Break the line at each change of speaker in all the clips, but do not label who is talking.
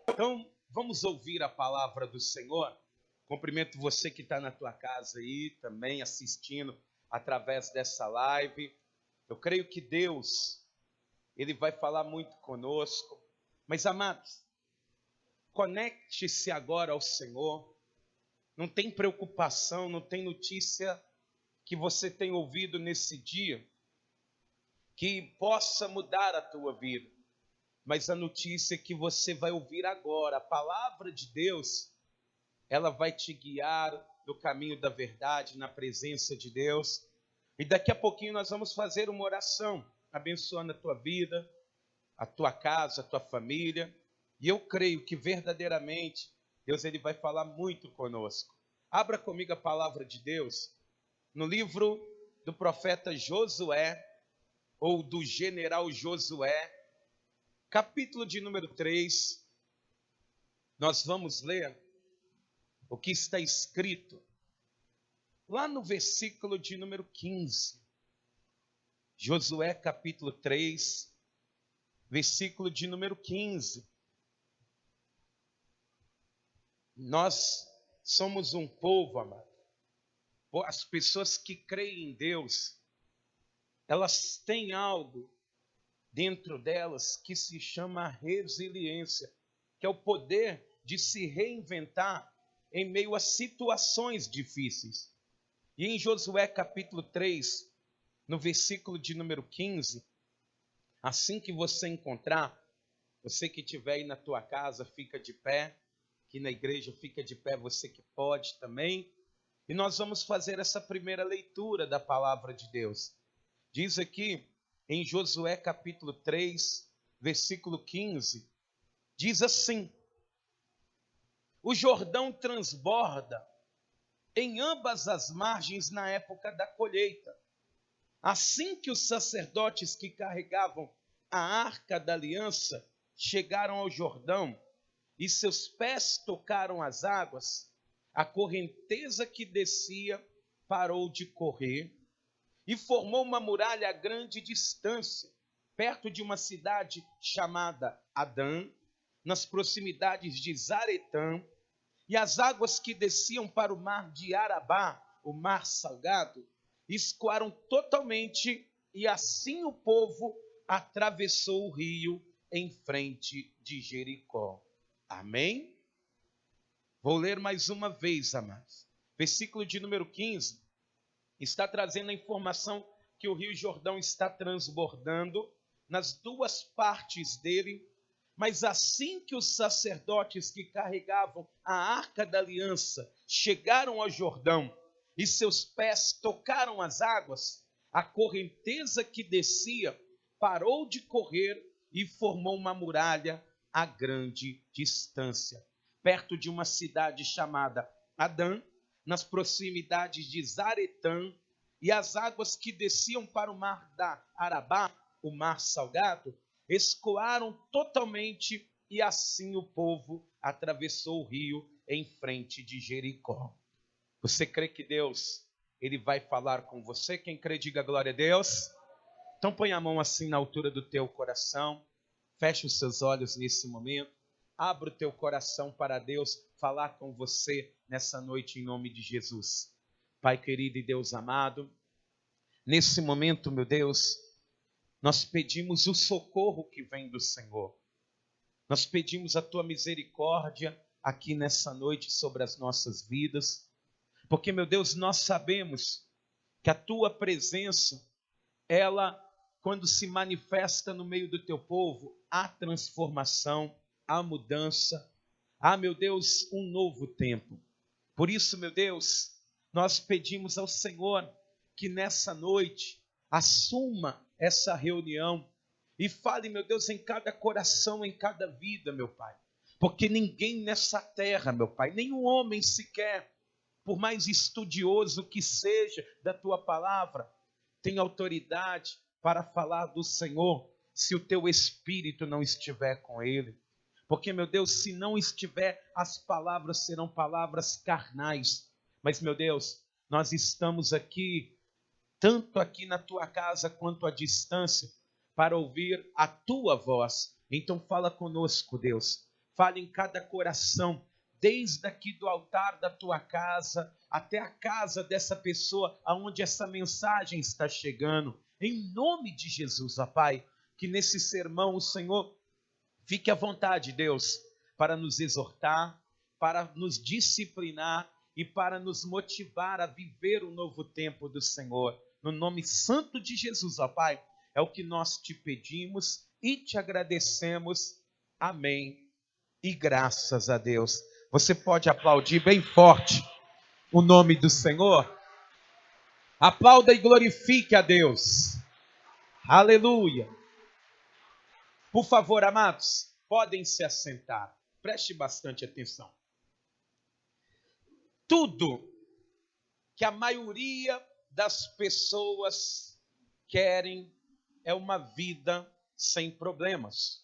Então, vamos ouvir a palavra do Senhor. Cumprimento você que está na tua casa aí, também assistindo através dessa live. Eu creio que Deus, Ele vai falar muito conosco. Mas, amados, conecte-se agora ao Senhor. Não tem preocupação, não tem notícia que você tem ouvido nesse dia que possa mudar a tua vida. Mas a notícia que você vai ouvir agora, a palavra de Deus, ela vai te guiar no caminho da verdade, na presença de Deus. E daqui a pouquinho nós vamos fazer uma oração, abençoando a tua vida, a tua casa, a tua família. E eu creio que verdadeiramente Deus ele vai falar muito conosco. Abra comigo a palavra de Deus no livro do profeta Josué, ou do general Josué, capítulo de número 3. Nós vamos ler o que está escrito lá no versículo de número 15. Josué capítulo 3, versículo de número 15. Nós somos um povo, amado. As pessoas que creem em Deus, elas têm algo dentro delas que se chama resiliência, que é o poder de se reinventar em meio a situações difíceis. E em Josué capítulo 3, no versículo de número 15, assim que você encontrar, você que estiver aí na tua casa, fica de pé, aqui na igreja fica de pé, você que pode também. E nós vamos fazer essa primeira leitura da palavra de Deus. Diz aqui em Josué capítulo 3, versículo 15, diz assim: o Jordão transborda em ambas as margens na época da colheita. Assim que os sacerdotes que carregavam a arca da aliança chegaram ao Jordão e seus pés tocaram as águas, a correnteza que descia parou de correr e formou uma muralha a grande distância, perto de uma cidade chamada Adã, nas proximidades de Zaretã, e as águas que desciam para o mar de Arabá, o mar salgado, escoaram totalmente, e assim o povo atravessou o rio em frente de Jericó. Amém? Vou ler mais uma vez, amados. Versículo de número 15 está trazendo a informação que o Rio Jordão está transbordando nas duas partes dele. Mas assim que os sacerdotes que carregavam a arca da aliança chegaram ao Jordão e seus pés tocaram as águas, a correnteza que descia parou de correr e formou uma muralha a grande distância, perto de uma cidade chamada Adã, nas proximidades de Zaretã, e as águas que desciam para o mar da Arabá, o mar salgado, escoaram totalmente, e assim o povo atravessou o rio em frente de Jericó. Você crê que Deus, ele vai falar com você? Quem crê, diga glória a Deus. Então põe a mão assim na altura do teu coração, feche os seus olhos nesse momento, abra o teu coração para Deus falar com você nessa noite em nome de Jesus. Pai querido e Deus amado, nesse momento, meu Deus, nós pedimos o socorro que vem do Senhor. Nós pedimos a tua misericórdia aqui nessa noite sobre as nossas vidas, porque, meu Deus, nós sabemos que a tua presença, ela, quando se manifesta no meio do teu povo, há transformação, há mudança, há, meu Deus, um novo tempo. Por isso, meu Deus, nós pedimos ao Senhor que nessa noite assuma essa reunião e fale, meu Deus, em cada coração, em cada vida, meu Pai. Porque ninguém nessa terra, meu Pai, nenhum homem sequer, por mais estudioso que seja da tua palavra, tem autoridade para falar do Senhor se o teu espírito não estiver com ele. Porque, meu Deus, se não estiver, as palavras serão palavras carnais. Mas, meu Deus, nós estamos aqui, tanto aqui na tua casa quanto à distância, para ouvir a tua voz. Então fala conosco, Deus. fale em cada coração, desde aqui do altar da tua casa até a casa dessa pessoa aonde essa mensagem está chegando. Em nome de Jesus, ó Pai, que nesse sermão o Senhor fique à vontade, Deus, para nos exortar, para nos disciplinar e para nos motivar a viver o novo tempo do Senhor. No nome santo de Jesus, ó Pai, é o que nós te pedimos e te agradecemos. Amém. E graças a Deus. Você pode aplaudir bem forte o nome do Senhor? Aplauda e glorifique a Deus. Aleluia. Por favor, amados, podem se assentar. Preste bastante atenção. Tudo que a maioria das pessoas querem é uma vida sem problemas.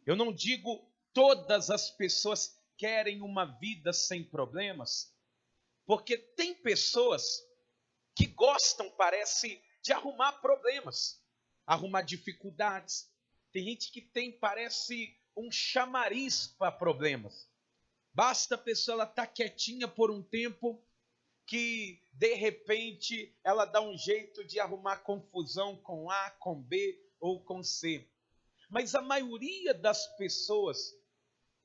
Eu não digo todas as pessoas querem uma vida sem problemas, porque tem pessoas que gostam, parece, de arrumar problemas, arrumar dificuldades. Tem gente que tem, parece, um chamariz para problemas. Basta a pessoa estar quietinha por um tempo que, de repente, ela dá um jeito de arrumar confusão com A, com B ou com C. Mas a maioria das pessoas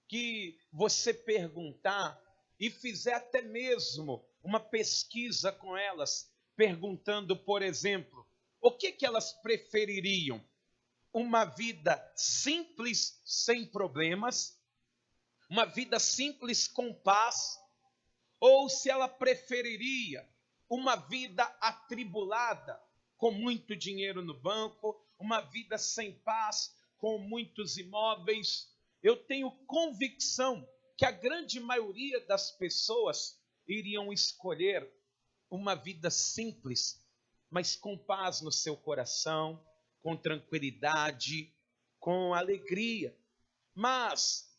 que você perguntar e fizer até mesmo uma pesquisa com elas, perguntando, por exemplo, o que elas prefeririam? Uma vida simples, sem problemas, uma vida simples com paz, ou se ela preferiria uma vida atribulada, com muito dinheiro no banco, uma vida sem paz, com muitos imóveis. Eu tenho convicção que a grande maioria das pessoas iriam escolher uma vida simples, mas com paz no seu coração, com tranquilidade, com alegria. Mas,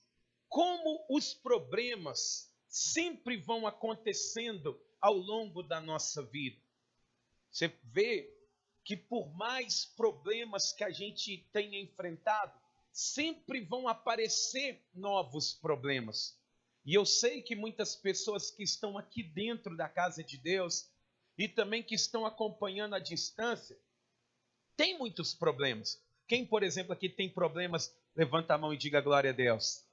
como os problemas sempre vão acontecendo ao longo da nossa vida, você vê que por mais problemas que a gente tenha enfrentado, sempre vão aparecer novos problemas. E eu sei que muitas pessoas que estão aqui dentro da casa de Deus e também que estão acompanhando à distância, têm muitos problemas. Quem, por exemplo, aqui tem problemas, levanta a mão e diga glória a Deus.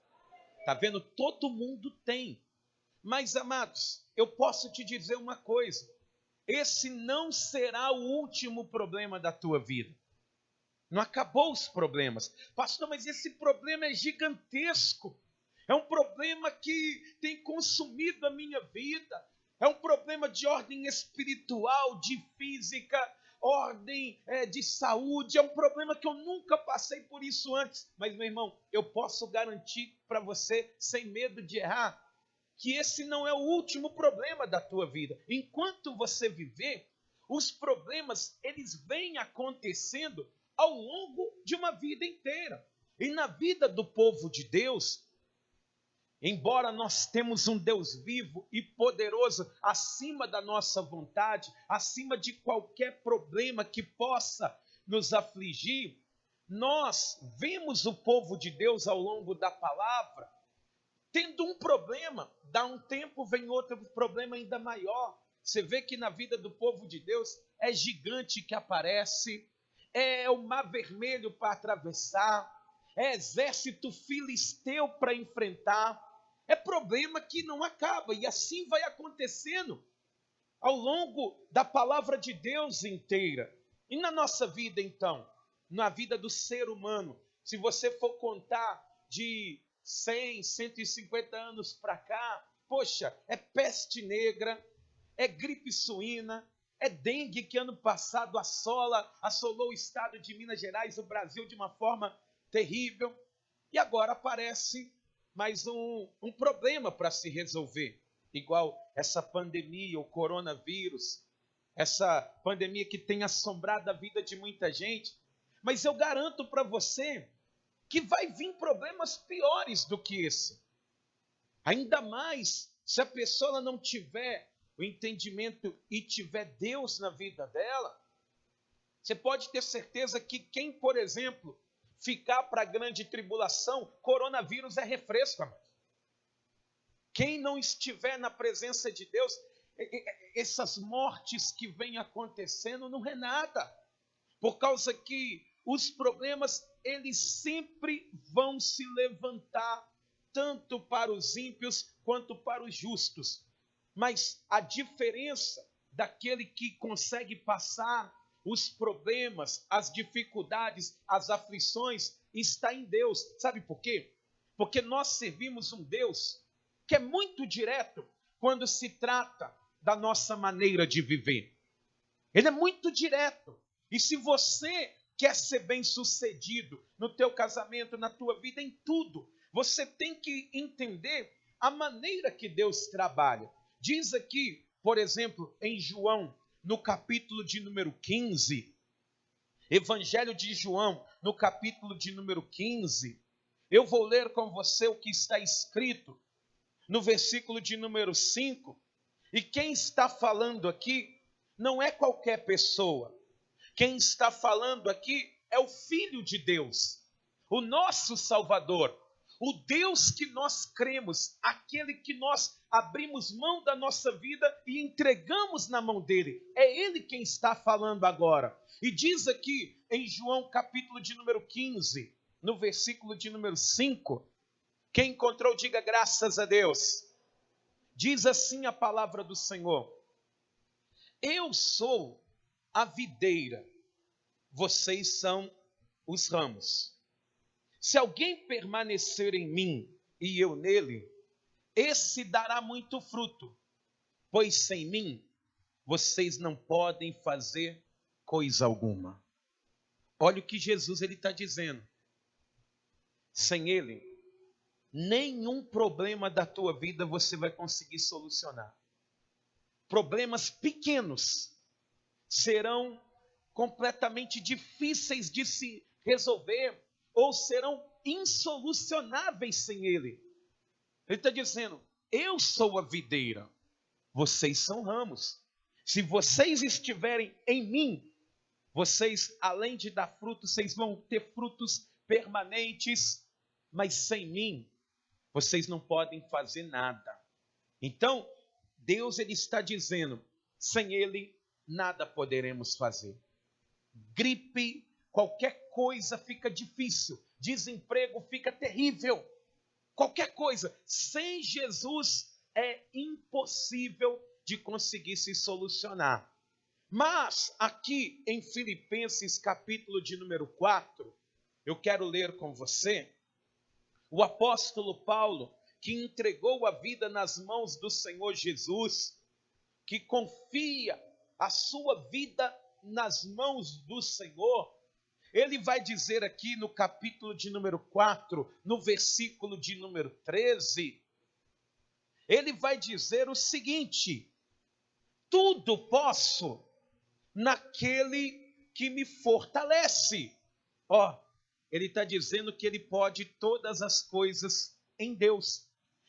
Está vendo? Todo mundo tem. Mas, amados, eu posso te dizer uma coisa. Esse não será o último problema da tua vida. Não acabou os problemas. Pastor, mas esse problema é gigantesco. É um problema que tem consumido a minha vida. É um problema de ordem espiritual, de física, ordem de saúde. É um problema que eu nunca passei por isso antes. Mas, meu irmão, eu posso garantir para você, sem medo de errar, que esse não é o último problema da tua vida. Enquanto você viver, os problemas, eles vêm acontecendo ao longo de uma vida inteira. E na vida do povo de Deus, embora nós temos um Deus vivo e poderoso acima da nossa vontade, acima de qualquer problema que possa nos afligir, nós vemos o povo de Deus ao longo da palavra tendo um problema, dá um tempo, vem outro problema ainda maior. Você vê que na vida do povo de Deus é gigante que aparece, é o mar vermelho para atravessar, é exército filisteu para enfrentar, é problema que não acaba, e assim vai acontecendo ao longo da palavra de Deus inteira. E na nossa vida, então, na vida do ser humano, se você for contar de 100, 150 anos para cá, poxa, é peste negra, é gripe suína, é dengue que ano passado assolou o estado de Minas Gerais, o Brasil, de uma forma terrível. E agora aparece mais um problema para se resolver, igual essa pandemia, o coronavírus, essa pandemia que tem assombrado a vida de muita gente. Mas eu garanto para você que vai vir problemas piores do que esse. Ainda mais se a pessoa não tiver o entendimento e tiver Deus na vida dela. Você pode ter certeza que quem, por exemplo, ficar para a grande tribulação, coronavírus é refresco, amado. Quem não estiver na presença de Deus, essas mortes que vêm acontecendo não é nada, por causa que os problemas, eles sempre vão se levantar, tanto para os ímpios quanto para os justos. Mas a diferença daquele que consegue passar os problemas, as dificuldades, as aflições, está em Deus. Sabe por quê? Porque nós servimos um Deus que é muito direto quando se trata da nossa maneira de viver. Ele é muito direto. E se você quer ser bem-sucedido no teu casamento, na tua vida, em tudo, você tem que entender a maneira que Deus trabalha. Diz aqui, por exemplo, em João, no capítulo de número 15, Evangelho de João, no capítulo de número 15, eu vou ler com você o que está escrito no versículo de número 5, e quem está falando aqui não é qualquer pessoa. Quem está falando aqui é o Filho de Deus, o nosso Salvador, o Deus que nós cremos, aquele que nós abrimos mão da nossa vida e entregamos na mão dele. É ele quem está falando agora. E diz aqui em João capítulo de número 15, no versículo de número 5, quem encontrou, diga graças a Deus. Diz assim a palavra do Senhor: eu sou a videira, vocês são os ramos. Se alguém permanecer em mim e eu nele, esse dará muito fruto, pois sem mim vocês não podem fazer coisa alguma. Olha o que Jesus está dizendo. Sem ele, nenhum problema da tua vida você vai conseguir solucionar. Problemas pequenos serão completamente difíceis de se resolver ou serão insolucionáveis sem ele. Ele está dizendo, eu sou a videira, vocês são ramos. Se vocês estiverem em mim, vocês, além de dar frutos, vocês vão ter frutos permanentes, mas sem mim, vocês não podem fazer nada. Então, Deus ele está dizendo, sem ele, nada poderemos fazer. Gripe, qualquer coisa fica difícil, desemprego fica terrível, qualquer coisa, sem Jesus é impossível de conseguir se solucionar. Mas aqui em Filipenses capítulo de número 4, eu quero ler com você, o apóstolo Paulo, que entregou a vida nas mãos do Senhor Jesus, que confia a sua vida nas mãos do Senhor, ele vai dizer aqui no capítulo de número 4, no versículo de número 13, ele vai dizer o seguinte: tudo posso naquele que me fortalece. Ele está dizendo que ele pode todas as coisas em Deus.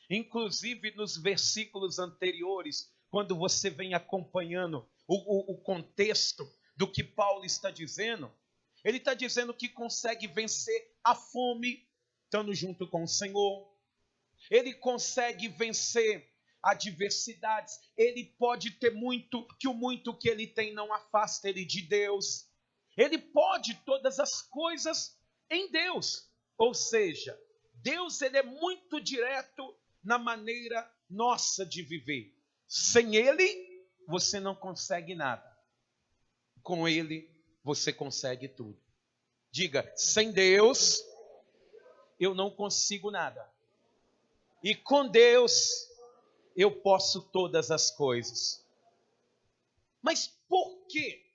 Inclusive nos versículos anteriores, quando você vem acompanhando o contexto do que Paulo está dizendo, ele está dizendo que consegue vencer a fome estando junto com o Senhor. Ele consegue vencer adversidades. Ele pode ter muito, que o muito que ele tem não afasta ele de Deus. Ele pode todas as coisas em Deus. Ou seja, Deus ele é muito direto na maneira nossa de viver. Sem ele, você não consegue nada. Com ele, você consegue tudo. Diga, sem Deus, eu não consigo nada. E com Deus, eu posso todas as coisas. Mas por que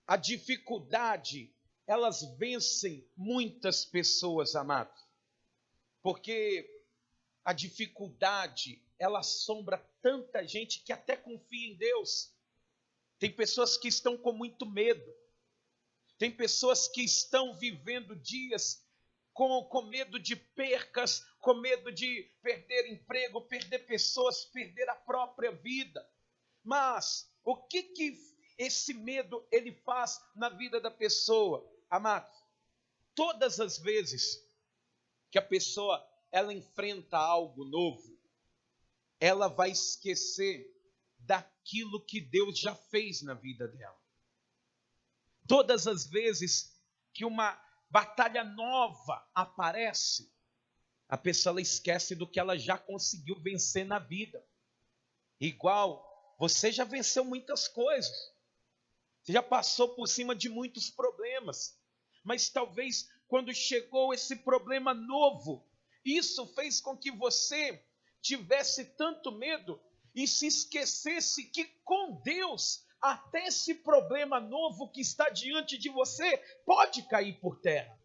a dificuldade, elas vencem muitas pessoas, amados? Porque a dificuldade, ela assombra tanta gente que até confia em Deus. Tem pessoas que estão com muito medo. Tem pessoas que estão vivendo dias com medo de percas, com medo de perder emprego, perder pessoas, perder a própria vida. Mas o que esse medo ele faz na vida da pessoa, amados? todas as vezes que a pessoa ela enfrenta algo novo, ela vai esquecer daquilo que Deus já fez na vida dela. Todas as vezes que uma batalha nova aparece, a pessoa ela esquece do que ela já conseguiu vencer na vida. Igual, você já venceu muitas coisas. Você já passou por cima de muitos problemas. Mas talvez quando chegou esse problema novo, isso fez com que você tivesse tanto medo e se esquecesse que com Deus, até esse problema novo que está diante de você pode cair por terra.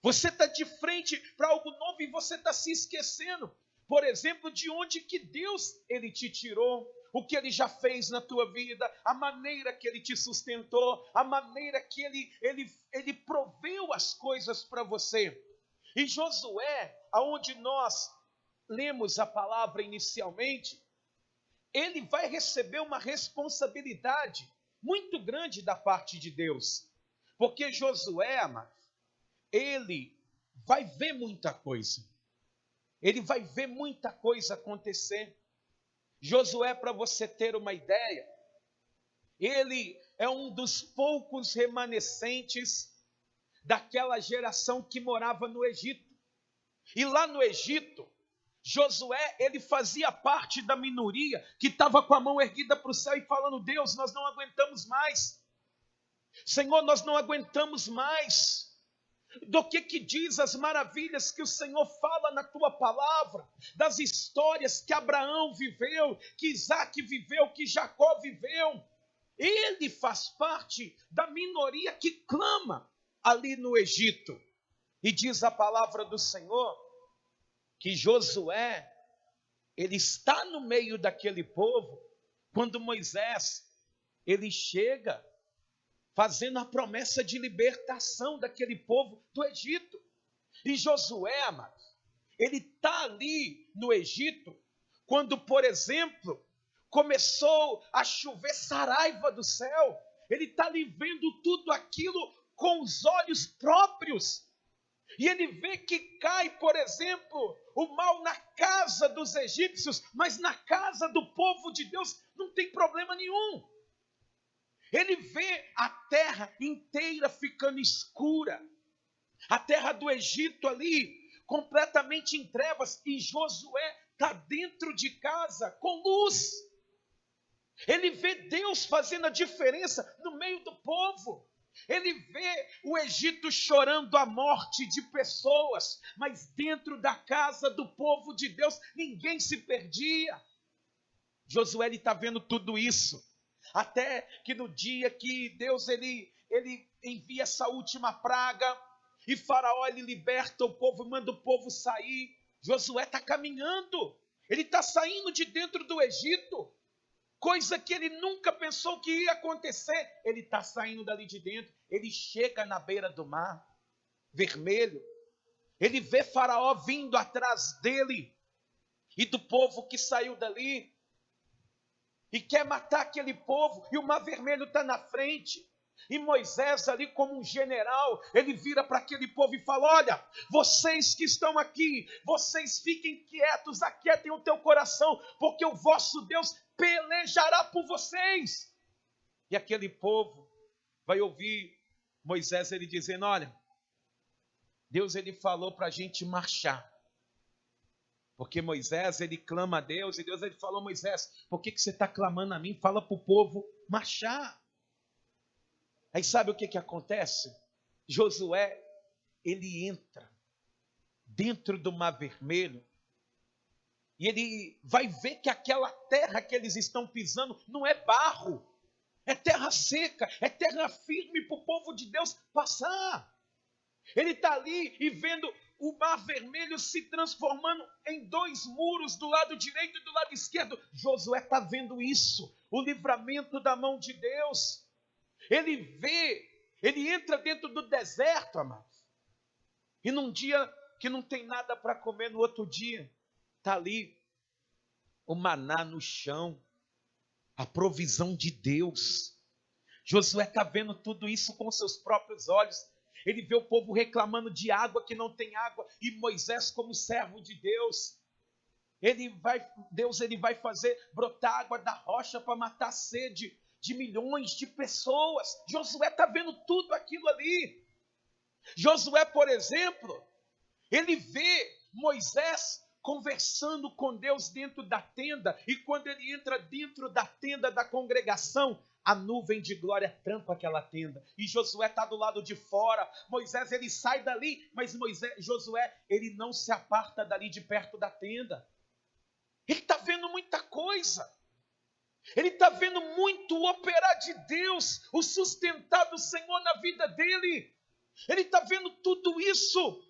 Você está de frente para algo novo e você está se esquecendo, por exemplo, de onde que Deus ele te tirou, o que ele já fez na tua vida, a maneira que ele te sustentou, a maneira que ele proveu as coisas para você. E Josué, aonde nós lemos a palavra inicialmente, ele vai receber uma responsabilidade muito grande da parte de Deus. Porque Josué, amados, ele vai ver muita coisa. Ele vai ver muita coisa acontecer. Josué, para você ter uma ideia, ele é um dos poucos remanescentes daquela geração que morava no Egito. E lá no Egito, Josué, ele fazia parte da minoria que estava com a mão erguida para o céu e falando: Deus, nós não aguentamos mais. Senhor, nós não aguentamos mais. Do que diz as maravilhas que o Senhor fala na tua palavra, das histórias que Abraão viveu, que Isaac viveu, que Jacó viveu. Ele faz parte da minoria que clama ali no Egito. E diz a palavra do Senhor que Josué, ele está no meio daquele povo, quando Moisés, ele chega fazendo a promessa de libertação daquele povo do Egito. E Josué, amados, ele está ali no Egito, quando, por exemplo, começou a chover saraiva do céu. Ele está ali vendo tudo aquilo com os olhos próprios. E ele vê que cai, por exemplo, o mal na casa dos egípcios, mas na casa do povo de Deus não tem problema nenhum. Ele vê a terra inteira ficando escura, a terra do Egito ali completamente em trevas, e Josué está dentro de casa com luz. Ele vê Deus fazendo a diferença no meio do povo. Ele vê o Egito chorando a morte de pessoas, mas dentro da casa do povo de Deus ninguém se perdia. Josué está vendo tudo isso. Até que no dia que Deus ele envia essa última praga, e Faraó ele liberta o povo, manda o povo sair. Josué está caminhando, ele está saindo de dentro do Egito, coisa que ele nunca pensou que ia acontecer. Ele está saindo dali de dentro, ele chega na beira do mar Vermelho, ele vê Faraó vindo atrás dele e do povo que saiu dali, e quer matar aquele povo, e o Mar Vermelho está na frente. E Moisés ali como um general, ele vira para aquele povo e fala: olha, vocês que estão aqui, vocês fiquem quietos, aquietem o teu coração, porque o vosso Deus pelejará por vocês. E aquele povo vai ouvir Moisés ele dizendo: olha, Deus ele falou para a gente marchar. Porque Moisés, ele clama a Deus, e Deus ele falou: Moisés, por que você está clamando a mim? Fala para o povo marchar. Aí sabe o que acontece? Josué, ele entra dentro do Mar Vermelho, e ele vai ver que aquela terra que eles estão pisando não é barro, é terra seca, é terra firme para o povo de Deus passar. Ele está ali e vendo o Mar Vermelho se transformando em 2 muros, do lado direito e do lado esquerdo. Josué está vendo isso, o livramento da mão de Deus. Ele vê, ele entra dentro do deserto, amados. E num dia que não tem nada para comer, no outro dia, está ali o maná no chão, a provisão de Deus. Josué está vendo tudo isso com seus próprios olhos. ele vê o povo reclamando de água que não tem água, e Moisés, como servo de Deus, Deus vai fazer brotar água da rocha para matar a sede de milhões de pessoas. Josué está vendo tudo aquilo ali. Josué, por exemplo, ele vê Moisés conversando com Deus dentro da tenda, e quando ele entra dentro da tenda da congregação, a nuvem de glória tampa aquela tenda, e Josué está do lado de fora. Moisés, ele sai dali, mas Josué, ele não se aparta dali de perto da tenda. Ele está vendo muita coisa. Ele está vendo muito o operar de Deus, o sustentar do Senhor na vida dele. Ele está vendo tudo isso.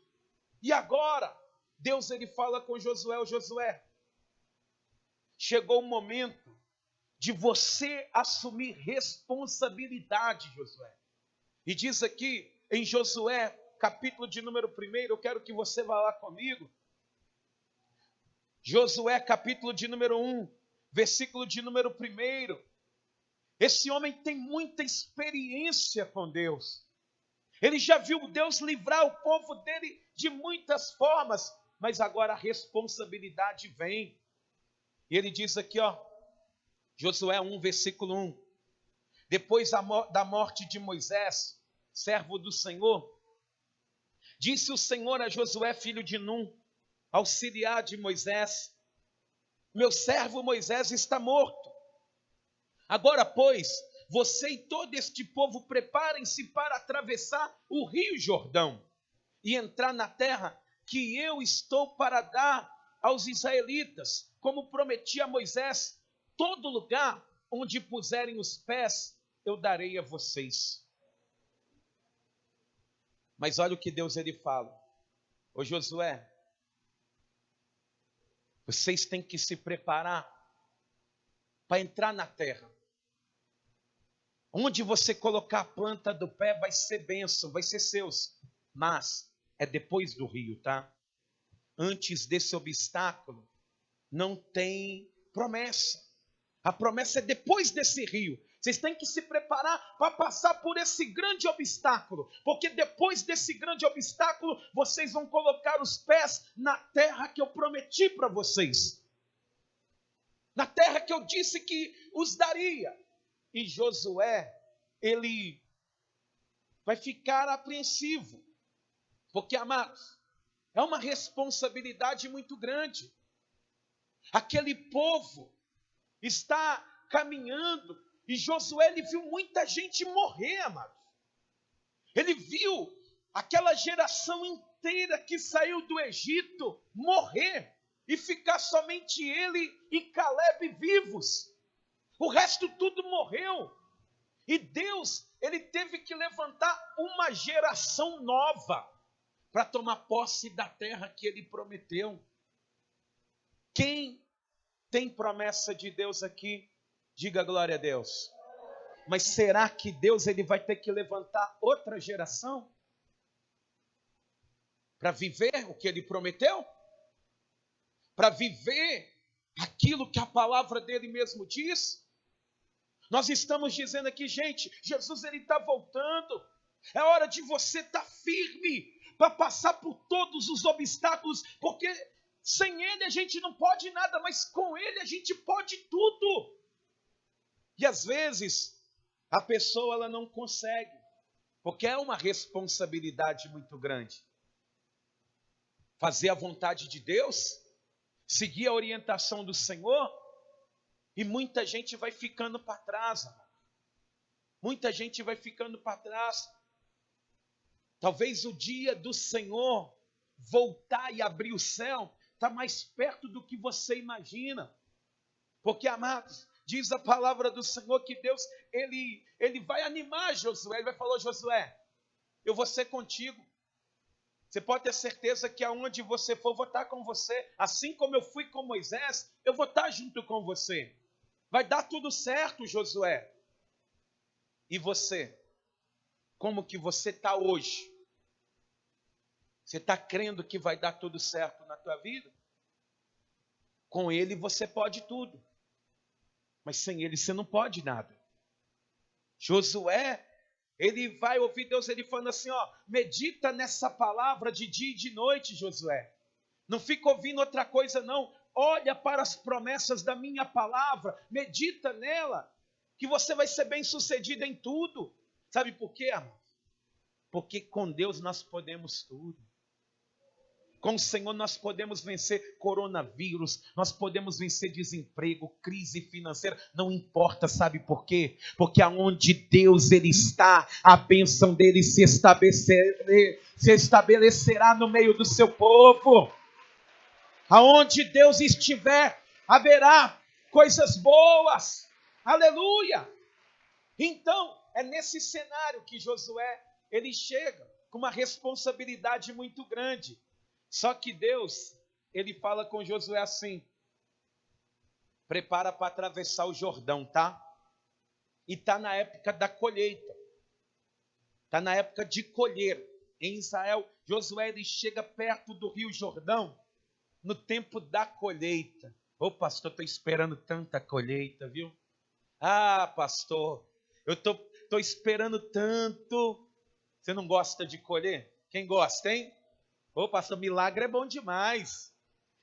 E agora, Deus, ele fala com Josué: Josué, chegou o momento de você assumir responsabilidade, Josué. E diz aqui em Josué, capítulo de número 1, eu quero que você vá lá comigo. Josué, capítulo de número 1, versículo de número 1. Esse homem tem muita experiência com Deus. Ele já viu Deus livrar o povo dele de muitas formas, mas agora a responsabilidade vem. E ele diz aqui, Josué 1, versículo 1. Depois da morte de Moisés, servo do Senhor, disse o Senhor a Josué, filho de Num, auxiliar de Moisés: meu servo Moisés está morto. Agora, pois, você e todo este povo preparem-se para atravessar o rio Jordão e entrar na terra que eu estou para dar aos israelitas, como prometi a Moisés. Todo lugar onde puserem os pés, eu darei a vocês. Mas olha o que Deus ele fala: ô Josué, vocês têm que se preparar para entrar na terra. Onde você colocar a planta do pé vai ser bênção, vai ser seus. Mas é depois do rio, tá? Antes desse obstáculo, não tem promessa. A promessa é depois desse rio. Vocês têm que se preparar para passar por esse grande obstáculo, porque depois desse grande obstáculo, vocês vão colocar os pés na terra que eu prometi para vocês. Na terra que eu disse que os daria. E Josué, ele vai ficar apreensivo, porque, amados, é uma responsabilidade muito grande. Aquele povo está caminhando, e Josué, ele viu muita gente morrer, amados. Ele viu aquela geração inteira que saiu do Egito morrer, e ficar somente ele e Caleb vivos. O resto tudo morreu. E Deus, ele teve que levantar uma geração nova para tomar posse da terra que ele prometeu. Quem tem promessa de Deus aqui, diga glória a Deus. Mas será que Deus ele vai ter que levantar outra geração para viver o que ele prometeu? Para viver aquilo que a palavra dele mesmo diz? Nós estamos dizendo aqui, gente, Jesus ele está voltando. É hora de você estar firme para passar por todos os obstáculos, porque sem ele a gente não pode nada, mas com ele a gente pode tudo. E às vezes a pessoa ela não consegue, porque é uma responsabilidade muito grande. Fazer a vontade de Deus, seguir a orientação do Senhor, e muita gente vai ficando para trás. Muita gente vai ficando para trás. Talvez o dia do Senhor voltar e abrir o céu está mais perto do que você imagina. Porque, amados, diz a palavra do Senhor que Deus, ele vai animar Josué. Ele vai falar: Josué, eu vou ser contigo. Você pode ter certeza que aonde você for, eu vou estar com você. Assim como eu fui com Moisés, eu vou estar junto com você. Vai dar tudo certo, Josué. E você? Como que você está hoje? Você está crendo que vai dar tudo certo na tua vida? Com ele você pode tudo. Mas sem ele você não pode nada. Josué, ele vai ouvir Deus ele falando assim, ó, medita nessa palavra de dia e de noite, Josué. Não fica ouvindo outra coisa não. Olha para as promessas da minha palavra, medita nela, que você vai ser bem-sucedido em tudo. Sabe por quê, amor? Porque com Deus nós podemos tudo. Com o Senhor nós podemos vencer coronavírus, nós podemos vencer desemprego, crise financeira, não importa, sabe por quê? Porque aonde Deus ele está, a bênção dele se estabelecerá no meio do seu povo. Aonde Deus estiver, haverá coisas boas. Aleluia! Então, é nesse cenário que Josué, ele chega com uma responsabilidade muito grande. Só que Deus, ele fala com Josué assim, prepara para atravessar o Jordão, tá? E tá na época da colheita. Tá na época de colher. Em Israel, Josué, ele chega perto do rio Jordão, no tempo da colheita. Ô pastor, estou esperando tanta colheita, viu? Ah, pastor, eu tô esperando tanto. Você não gosta de colher? Quem gosta, hein? Ô pastor, milagre é bom demais.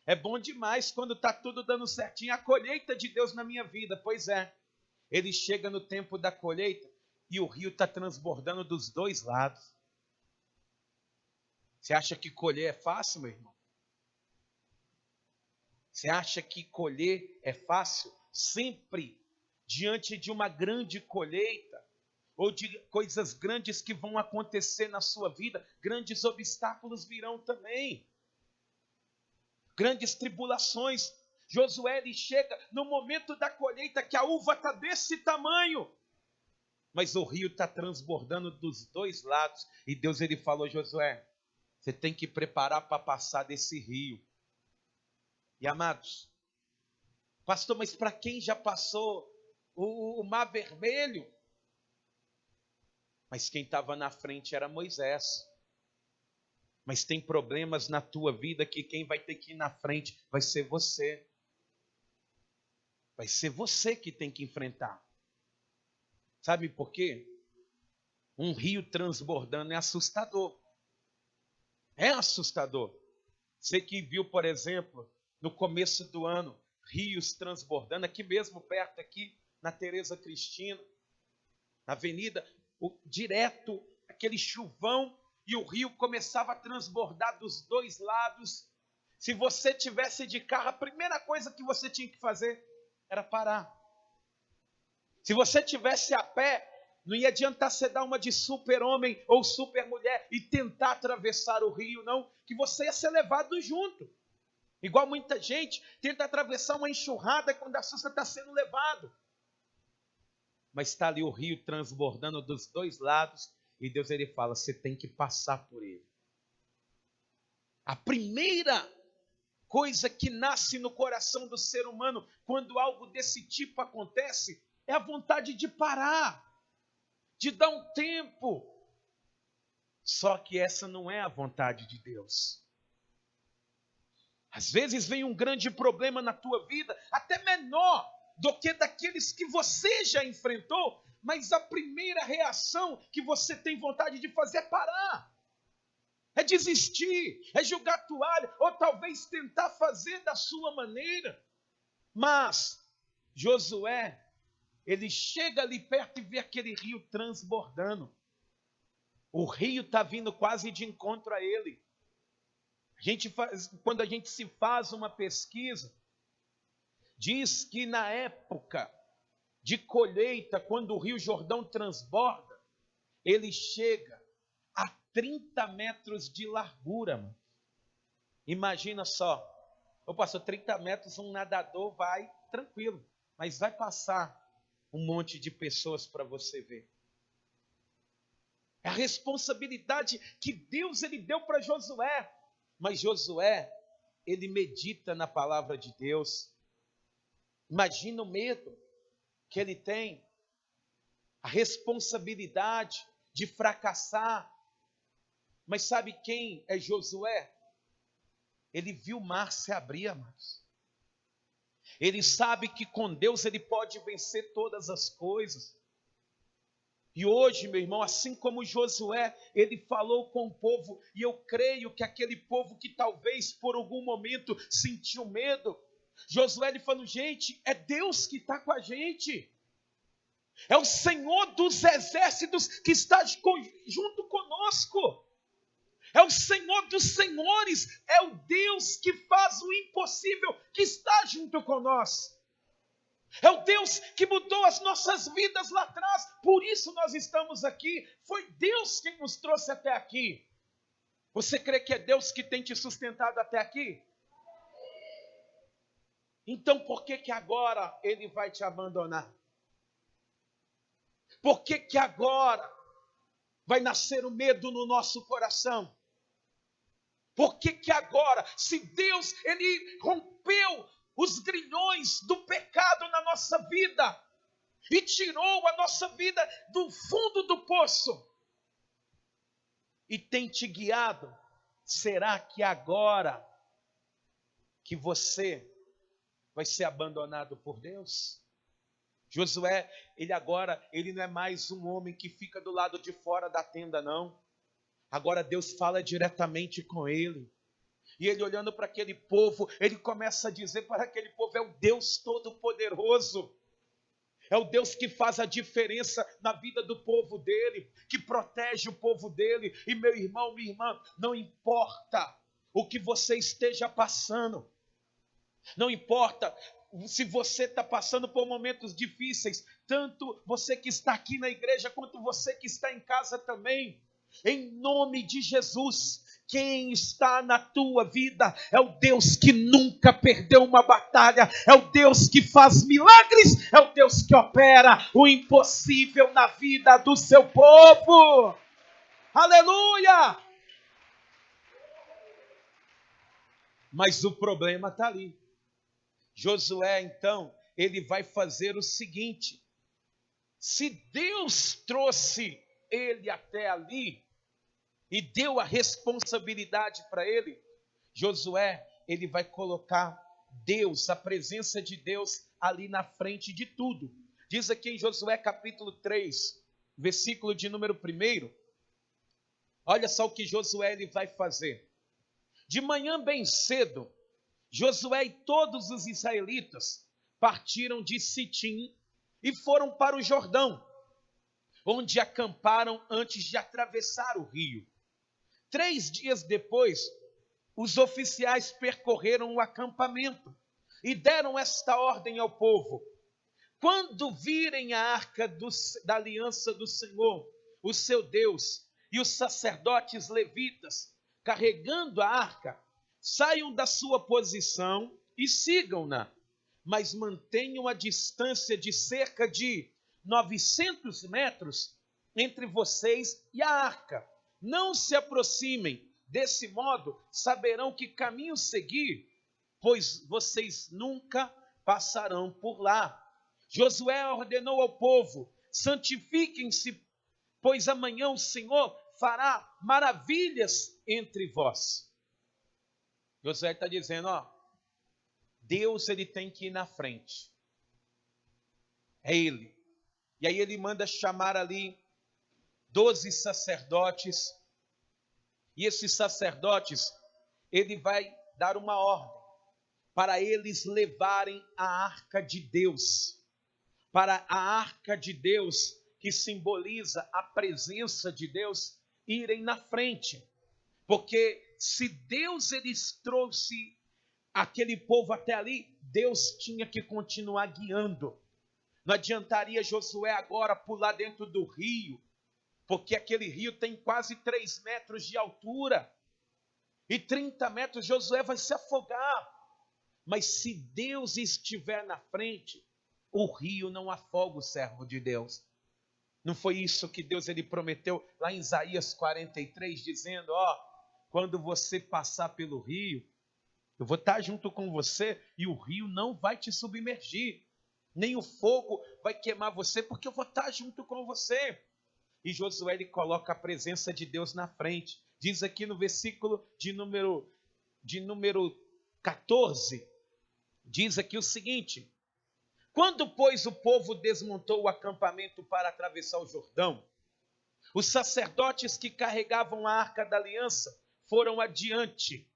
É bom demais quando está tudo dando certinho. A colheita de Deus na minha vida. Pois é, ele chega no tempo da colheita e o rio está transbordando dos dois lados. Você acha que colher é fácil, meu irmão? Você acha que colher é fácil? Sempre diante de uma grande colheita, ou de coisas grandes que vão acontecer na sua vida, grandes obstáculos virão também. Grandes tribulações. Josué ele chega no momento da colheita que a uva está desse tamanho, mas o rio está transbordando dos dois lados. E Deus ele falou, Josué, você tem que preparar para passar desse rio. E amados, pastor, mas para quem já passou o Mar Vermelho? Mas quem estava na frente era Moisés. Mas tem problemas na tua vida que quem vai ter que ir na frente vai ser você. Vai ser você que tem que enfrentar. Sabe por quê? Um rio transbordando é assustador. É assustador. Você que viu, por exemplo, no começo do ano, rios transbordando, aqui mesmo perto, aqui na Tereza Cristina, na avenida, direto, aquele chuvão, e o rio começava a transbordar dos dois lados. Se você tivesse de carro, a primeira coisa que você tinha que fazer era parar. Se você tivesse a pé, não ia adiantar você dar uma de super-homem ou super-mulher e tentar atravessar o rio, não, que você ia ser levado junto. Igual muita gente tenta atravessar uma enxurrada quando a sua está sendo levado. Mas está ali o rio transbordando dos dois lados e Deus ele fala, você tem que passar por ele. A primeira coisa que nasce no coração do ser humano quando algo desse tipo acontece é a vontade de parar, de dar um tempo. Só que essa não é a vontade de Deus. Às vezes vem um grande problema na tua vida, até menor do que daqueles que você já enfrentou, mas a primeira reação que você tem vontade de fazer é parar, é desistir, é jogar toalha, ou talvez tentar fazer da sua maneira. Mas Josué, ele chega ali perto e vê aquele rio transbordando. O rio está vindo quase de encontro a ele. Quando a gente se faz uma pesquisa, diz que na época de colheita, quando o rio Jordão transborda, ele chega a 30 metros de largura. Mano. Imagina só, eu passo 30 metros, um nadador vai tranquilo, mas vai passar um monte de pessoas para você ver. É a responsabilidade que Deus ele deu para Josué. Mas Josué, ele medita na palavra de Deus. Imagina o medo que ele tem, a responsabilidade de fracassar. Mas sabe quem é Josué? Ele viu o mar se abrir, amados. Ele sabe que com Deus ele pode vencer todas as coisas. E hoje, meu irmão, assim como Josué, ele falou com o povo, e eu creio que aquele povo que talvez por algum momento sentiu medo, Josué ele falou, gente, é Deus que está com a gente, é o Senhor dos exércitos que está junto conosco, é o Senhor dos senhores, é o Deus que faz o impossível, que está junto conosco. É o Deus que mudou as nossas vidas lá atrás, por isso nós estamos aqui. Foi Deus quem nos trouxe até aqui. Você crê que é Deus que tem te sustentado até aqui? Então por que que agora Ele vai te abandonar? Por que que agora vai nascer o medo no nosso coração? Por que que agora, se Deus Ele rompeu os grilhões do pecado na nossa vida e tirou a nossa vida do fundo do poço e tem te guiado, será que agora que você vai ser abandonado por Deus? Josué, ele não é mais um homem que fica do lado de fora da tenda, não. Agora Deus fala diretamente com ele. E ele olhando para aquele povo, ele começa a dizer para aquele povo, é o Deus Todo-Poderoso. É o Deus que faz a diferença na vida do povo dele, que protege o povo dele. E meu irmão, minha irmã, não importa o que você esteja passando, não importa se você está passando por momentos difíceis, tanto você que está aqui na igreja, quanto você que está em casa também, em nome de Jesus, quem está na tua vida é o Deus que nunca perdeu uma batalha, é o Deus que faz milagres, é o Deus que opera o impossível na vida do seu povo. Aleluia! Mas o problema está ali. Josué, então, ele vai fazer o seguinte: se Deus trouxe ele até ali e deu a responsabilidade para ele, Josué, ele vai colocar Deus, a presença de Deus ali na frente de tudo. Diz aqui em Josué capítulo 3, versículo de número 1, olha só o que Josué ele vai fazer. De manhã bem cedo, Josué e todos os israelitas partiram de Sitim e foram para o Jordão, onde acamparam antes de atravessar o rio. 3 dias depois, os oficiais percorreram o acampamento e deram esta ordem ao povo: quando virem a arca da aliança do Senhor, o seu Deus, e os sacerdotes levitas carregando a arca, saiam da sua posição e sigam-na, mas mantenham a distância de cerca de 900 metros entre vocês e a arca. Não se aproximem, desse modo saberão que caminho seguir, pois vocês nunca passarão por lá. Josué ordenou ao povo: santifiquem-se, pois amanhã o Senhor fará maravilhas entre vós. Josué está dizendo, Deus ele tem que ir na frente. É ele. E aí ele manda chamar ali 12 sacerdotes. E esses sacerdotes, ele vai dar uma ordem para eles levarem a arca de Deus. Para a arca de Deus, que simboliza a presença de Deus, irem na frente. Porque se Deus ele trouxe aquele povo até ali, Deus tinha que continuar guiando. Não adiantaria Josué agora pular dentro do rio, porque aquele rio tem quase 3 metros de altura, e 30 metros Josué vai se afogar. Mas se Deus estiver na frente, o rio não afoga o servo de Deus. Não foi isso que Deus ele prometeu lá em Isaías 43, dizendo, quando você passar pelo rio, eu vou estar junto com você e o rio não vai te submergir, nem o fogo vai queimar você, porque eu vou estar junto com você. E Josué ele coloca a presença de Deus na frente. Diz aqui no versículo de número 14, diz aqui o seguinte: Quando, pois, o povo desmontou o acampamento para atravessar o Jordão, os sacerdotes que carregavam a arca da aliança foram adiante.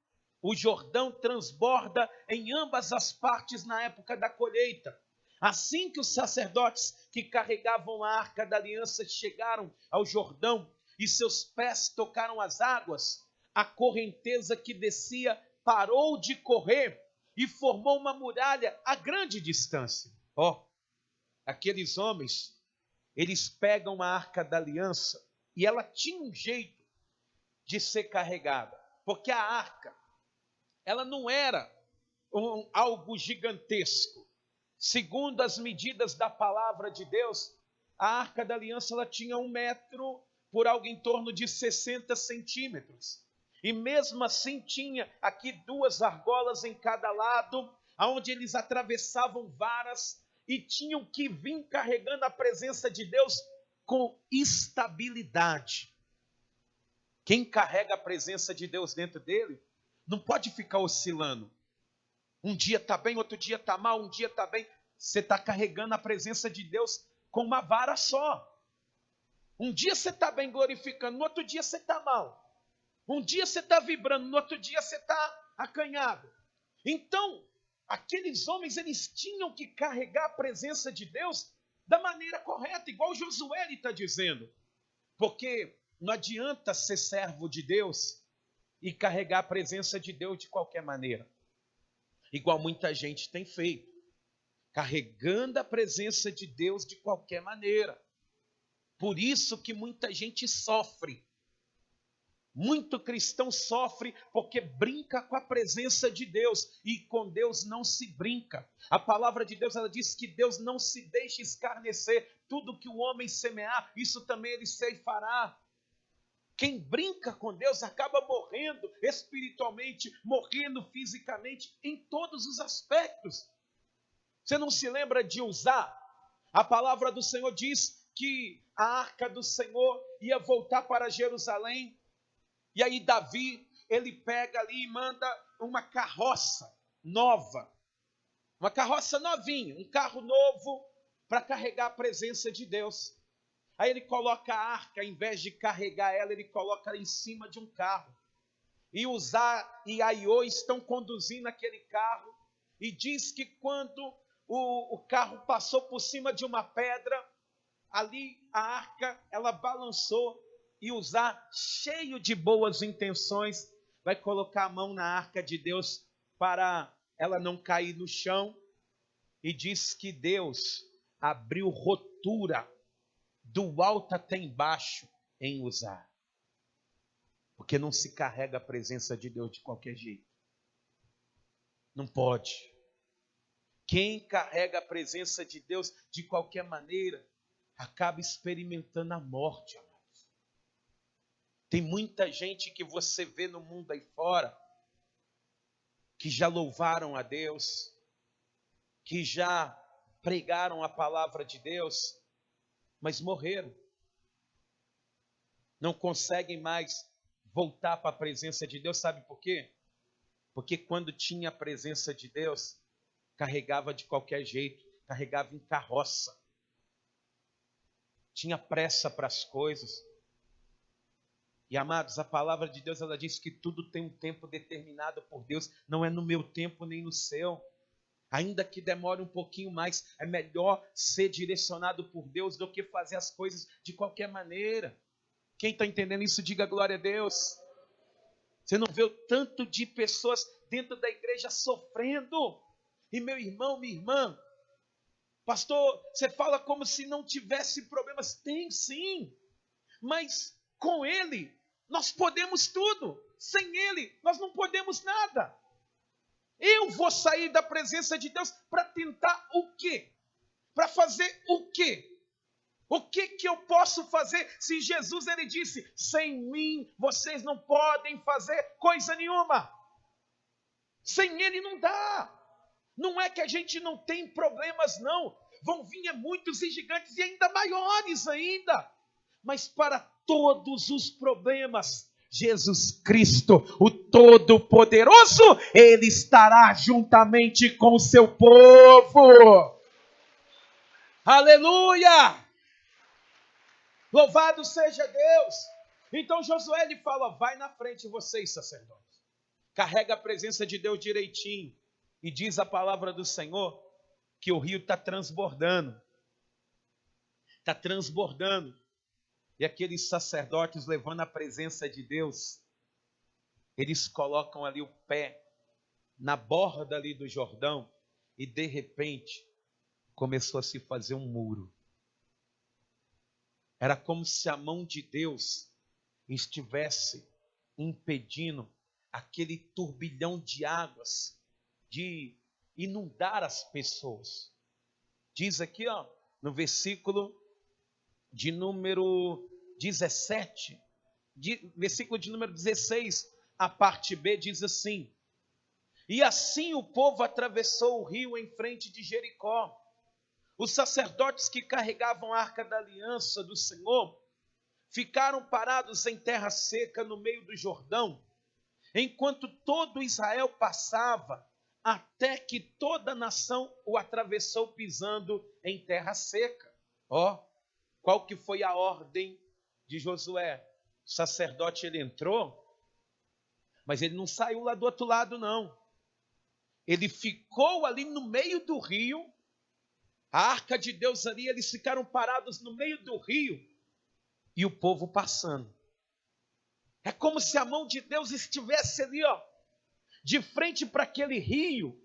O Jordão transborda em ambas as partes na época da colheita. Assim que os sacerdotes que carregavam a arca da aliança chegaram ao Jordão e seus pés tocaram as águas, a correnteza que descia parou de correr e formou uma muralha a grande distância. Aqueles homens, eles pegam a arca da aliança e ela tinha um jeito de ser carregada, porque a arca, ela não era algo gigantesco. Segundo as medidas da palavra de Deus, a arca da aliança ela tinha 1 metro por algo em torno de 60 centímetros. E mesmo assim tinha aqui 2 argolas em cada lado, onde eles atravessavam varas e tinham que vir carregando a presença de Deus com estabilidade. Quem carrega a presença de Deus dentro dele não pode ficar oscilando. Um dia está bem, outro dia está mal, um dia está bem. Você está carregando a presença de Deus com uma vara só. Um dia você está bem glorificando, no outro dia você está mal. Um dia você está vibrando, no outro dia você está acanhado. Então, aqueles homens, eles tinham que carregar a presença de Deus da maneira correta, igual Josué está dizendo. Porque não adianta ser servo de Deus e carregar a presença de Deus de qualquer maneira. Igual muita gente tem feito. Carregando a presença de Deus de qualquer maneira. Por isso que muita gente sofre. Muito cristão sofre porque brinca com a presença de Deus. E com Deus não se brinca. A palavra de Deus, ela diz que Deus não se deixa escarnecer. Tudo que o homem semear, isso também ele ceifará. Quem brinca com Deus acaba morrendo espiritualmente, morrendo fisicamente, em todos os aspectos. Você não se lembra de Uzá? A palavra do Senhor diz que a arca do Senhor ia voltar para Jerusalém. E aí Davi, ele pega ali e manda uma carroça nova. Uma carroça novinha, um carro novo para carregar a presença de Deus. Aí ele coloca a arca, em vez de carregar ela, ele coloca ela em cima de um carro. E Uzá e Aiô estão conduzindo aquele carro. E diz que quando o carro passou por cima de uma pedra, ali a arca, ela balançou. E Uzá, cheio de boas intenções, vai colocar a mão na arca de Deus para ela não cair no chão. E diz que Deus abriu rotura do alto até embaixo em Uzá. Porque não se carrega a presença de Deus de qualquer jeito. Não pode. Quem carrega a presença de Deus de qualquer maneira, acaba experimentando a morte, amados. Tem muita gente que você vê no mundo aí fora, que já louvaram a Deus, que já pregaram a palavra de Deus, mas morreram. Não conseguem mais voltar para a presença de Deus. Sabe por quê? Porque quando tinha a presença de Deus, carregava de qualquer jeito, carregava em carroça. Tinha pressa para as coisas. E amados, a palavra de Deus, ela diz que tudo tem um tempo determinado por Deus. Não é no meu tempo nem no seu. Ainda que demore um pouquinho mais, é melhor ser direcionado por Deus do que fazer as coisas de qualquer maneira. Quem está entendendo isso, diga glória a Deus. Você não vê o tanto de pessoas dentro da igreja sofrendo? E meu irmão, minha irmã, pastor, você fala como se não tivesse problemas. Tem sim, mas com Ele nós podemos tudo. Sem Ele nós não podemos nada. Eu vou sair da presença de Deus para tentar o quê? Para fazer o quê? O que eu posso fazer se Jesus ele disse, sem mim vocês não podem fazer coisa nenhuma. Sem Ele não dá. Não é que a gente não tem problemas, não. Vão vir muitos e gigantes e ainda maiores ainda. Mas para todos os problemas, Jesus Cristo, o Todo-Poderoso, Ele estará juntamente com o seu povo. Aleluia! Louvado seja Deus! Então Josué lhe fala, vai na frente vocês, sacerdotes. Carrega a presença de Deus direitinho. E diz a palavra do Senhor que o rio está transbordando. Está transbordando. E aqueles sacerdotes levando a presença de Deus, eles colocam ali o pé na borda ali do Jordão e de repente começou a se fazer um muro. Era como se a mão de Deus estivesse impedindo aquele turbilhão de águas de inundar as pessoas. Diz aqui, ó, no versículo de número 17, versículo de número 16, a parte B diz assim: e assim o povo atravessou o rio em frente de Jericó. Os sacerdotes que carregavam a arca da aliança do Senhor ficaram parados em terra seca no meio do Jordão, enquanto todo Israel passava, até que toda a nação o atravessou pisando em terra seca. Ó, qual que foi a ordem de Josué? O sacerdote, ele entrou, mas ele não saiu lá do outro lado, não. Ele ficou ali no meio do rio, a arca de Deus ali, eles ficaram parados no meio do rio, e o povo passando. É como se a mão de Deus estivesse ali, ó, de frente para aquele rio,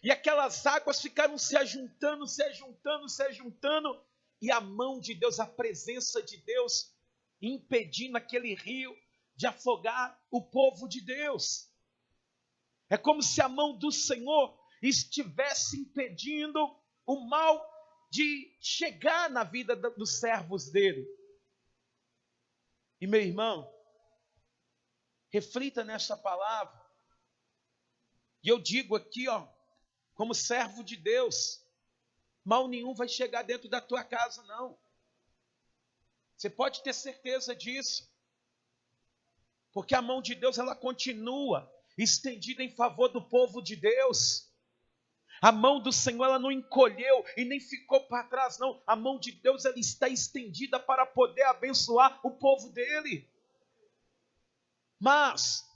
e aquelas águas ficaram se ajuntando, e a mão de Deus, a presença de Deus, impedindo aquele rio de afogar o povo de Deus. É como se a mão do Senhor estivesse impedindo o mal de chegar na vida dos servos dele. E meu irmão, reflita nessa palavra. E eu digo aqui, ó, como servo de Deus, mal nenhum vai chegar dentro da tua casa, não. Você pode ter certeza disso. Porque a mão de Deus, ela continua estendida em favor do povo de Deus. A mão do Senhor, ela não encolheu e nem ficou para trás, não. A mão de Deus, ela está estendida para poder abençoar o povo dele. Mas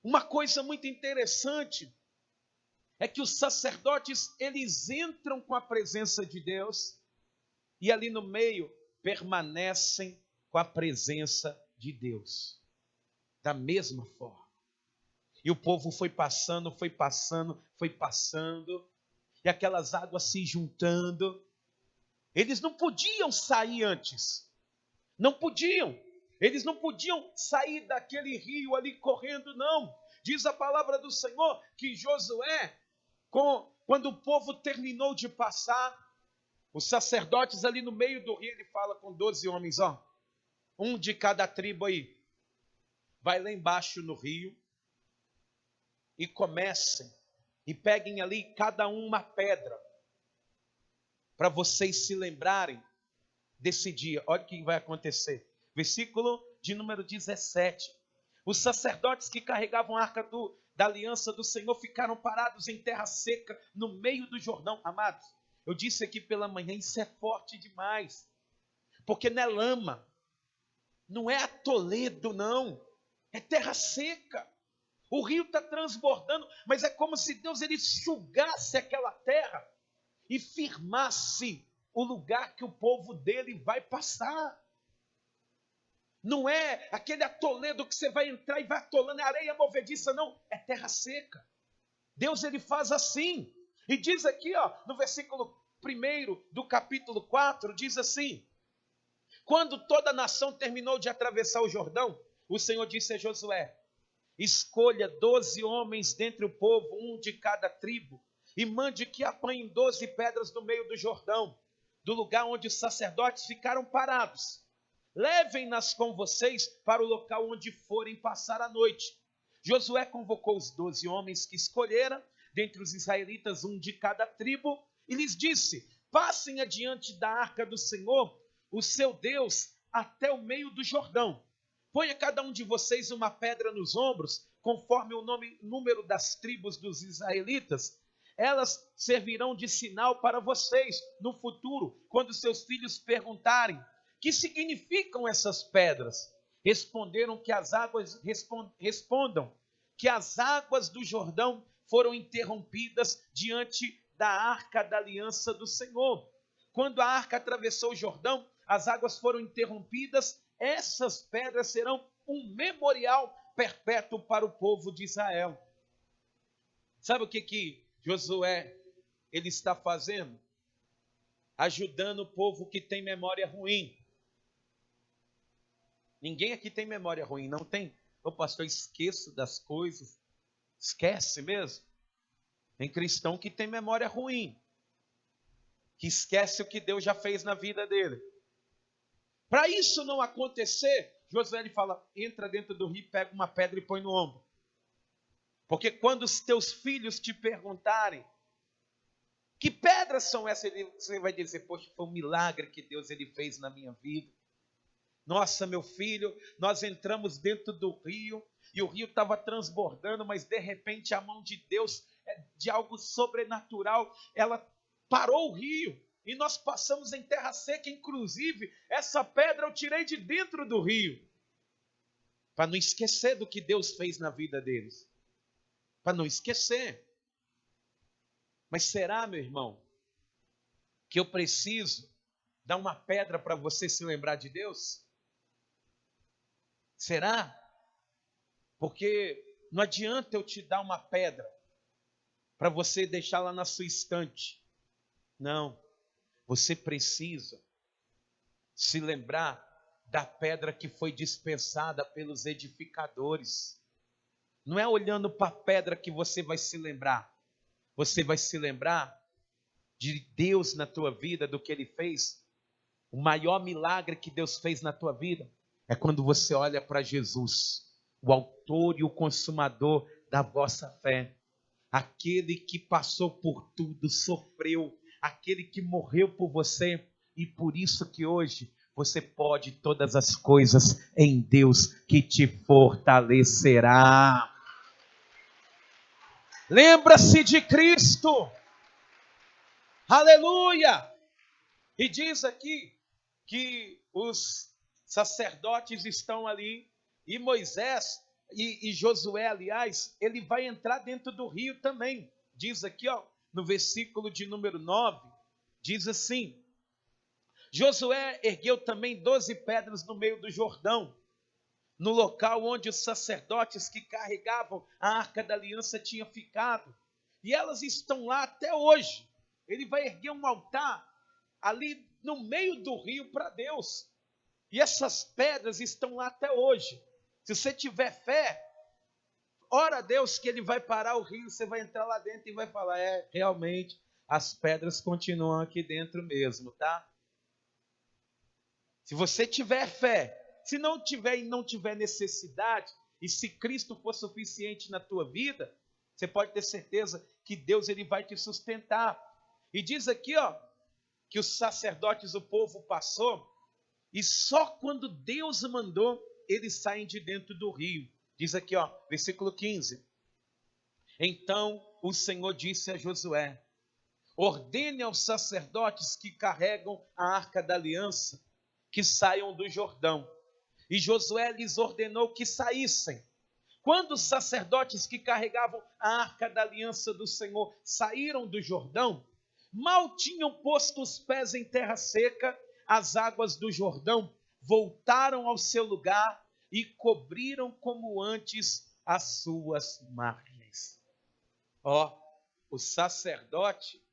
uma coisa muito interessante é que os sacerdotes, eles entram com a presença de Deus e ali no meio permanecem com a presença de Deus. Da mesma forma. E o povo foi passando, e aquelas águas se juntando. Eles não podiam sair antes. Não podiam. Eles não podiam sair daquele rio ali correndo, não. Diz a palavra do Senhor que Josué, quando o povo terminou de passar, os sacerdotes ali no meio do rio, ele fala com 12 homens, ó, um de cada tribo aí, vai lá embaixo no rio e comecem e peguem ali cada um uma pedra para vocês se lembrarem desse dia. Olha o que vai acontecer. Versículo de número 17. Os sacerdotes que carregavam a arca da aliança do Senhor ficaram parados em terra seca no meio do Jordão. Amados, eu disse aqui pela manhã, isso é forte demais. Porque não é lama, não é atoledo, não. É terra seca. O rio está transbordando, mas é como se Deus ele sugasse aquela terra e firmasse o lugar que o povo dele vai passar. Não é aquele atoledo que você vai entrar e vai atolando, é areia movediça, não. É terra seca. Deus ele faz assim. E diz aqui, ó, no versículo 1 do capítulo 4, diz assim: quando toda a nação terminou de atravessar o Jordão, o Senhor disse a Josué: escolha 12 homens dentre o povo, um de cada tribo, e mande que apanhem 12 pedras no meio do Jordão, do lugar onde os sacerdotes ficaram parados. Levem-nas com vocês para o local onde forem passar a noite. Josué convocou os 12 homens que escolhera, dentre os israelitas, um de cada tribo, e lhes disse: passem adiante da arca do Senhor, o seu Deus, até o meio do Jordão. Ponha cada um de vocês uma pedra nos ombros, conforme o número das tribos dos israelitas, Elas servirão de sinal para vocês no futuro, quando seus filhos perguntarem: que significam essas pedras? Respondam que as águas do Jordão foram interrompidas diante da arca da aliança do Senhor. Quando a arca atravessou o Jordão, as águas foram interrompidas. Essas pedras serão um memorial perpétuo para o povo de Israel. Sabe o que Josué ele está fazendo? Ajudando o povo que tem memória ruim. Ninguém aqui tem memória ruim, não tem? Ô pastor, esqueço das coisas. Esquece mesmo? Tem cristão que tem memória ruim, que esquece o que Deus já fez na vida dele. Para isso não acontecer, Josué ele fala: entra dentro do rio, pega uma pedra e põe no ombro. Porque quando os teus filhos te perguntarem que pedras são essas, você vai dizer: poxa, foi um milagre que Deus ele fez na minha vida. Nossa, meu filho, nós entramos dentro do rio e o rio estava transbordando, mas de repente a mão de Deus, de algo sobrenatural, ela parou o rio e nós passamos em terra seca. Inclusive, essa pedra eu tirei de dentro do rio, para não esquecer do que Deus fez na vida deles, para não esquecer. Mas será, meu irmão, que eu preciso dar uma pedra para você se lembrar de Deus? Será? Porque não adianta eu te dar uma pedra para você deixar lá na sua estante. Não. Você precisa se lembrar da pedra que foi dispensada pelos edificadores. Não é olhando para a pedra que você vai se lembrar. Você vai se lembrar de Deus na tua vida, do que Ele fez. O maior milagre que Deus fez na tua vida é quando você olha para Jesus, o autor e o consumador da vossa fé. Aquele que passou por tudo, sofreu, aquele que morreu por você, e por isso que hoje você pode todas as coisas em Deus que te fortalecerá. Lembra-se de Cristo. Aleluia! E diz aqui que os sacerdotes estão ali, e Moisés e Josué, aliás, ele vai entrar dentro do rio também. Diz aqui, ó, no versículo de número 9, diz assim: Josué ergueu também 12 pedras no meio do Jordão, no local onde os sacerdotes que carregavam a arca da aliança tinham ficado. E elas estão lá até hoje. Ele vai erguer um altar ali no meio do rio para Deus. E essas pedras estão lá até hoje. Se você tiver fé, ora a Deus que Ele vai parar o rio, você vai entrar lá dentro e vai falar: realmente, as pedras continuam aqui dentro mesmo, tá? Se você tiver fé, se não tiver e não tiver necessidade, e se Cristo for suficiente na tua vida, você pode ter certeza que Deus ele vai te sustentar. E diz aqui, ó, que os sacerdotes, o povo passou, e só quando Deus mandou, eles saem de dentro do rio. Diz aqui, ó, versículo 15. Então o Senhor disse a Josué: ordene aos sacerdotes que carregam a arca da aliança que saiam do Jordão. E Josué lhes ordenou que saíssem. Quando os sacerdotes que carregavam a arca da aliança do Senhor saíram do Jordão, mal tinham posto os pés em terra seca, as águas do Jordão voltaram ao seu lugar e cobriram como antes as suas margens. Ó, o sacerdote,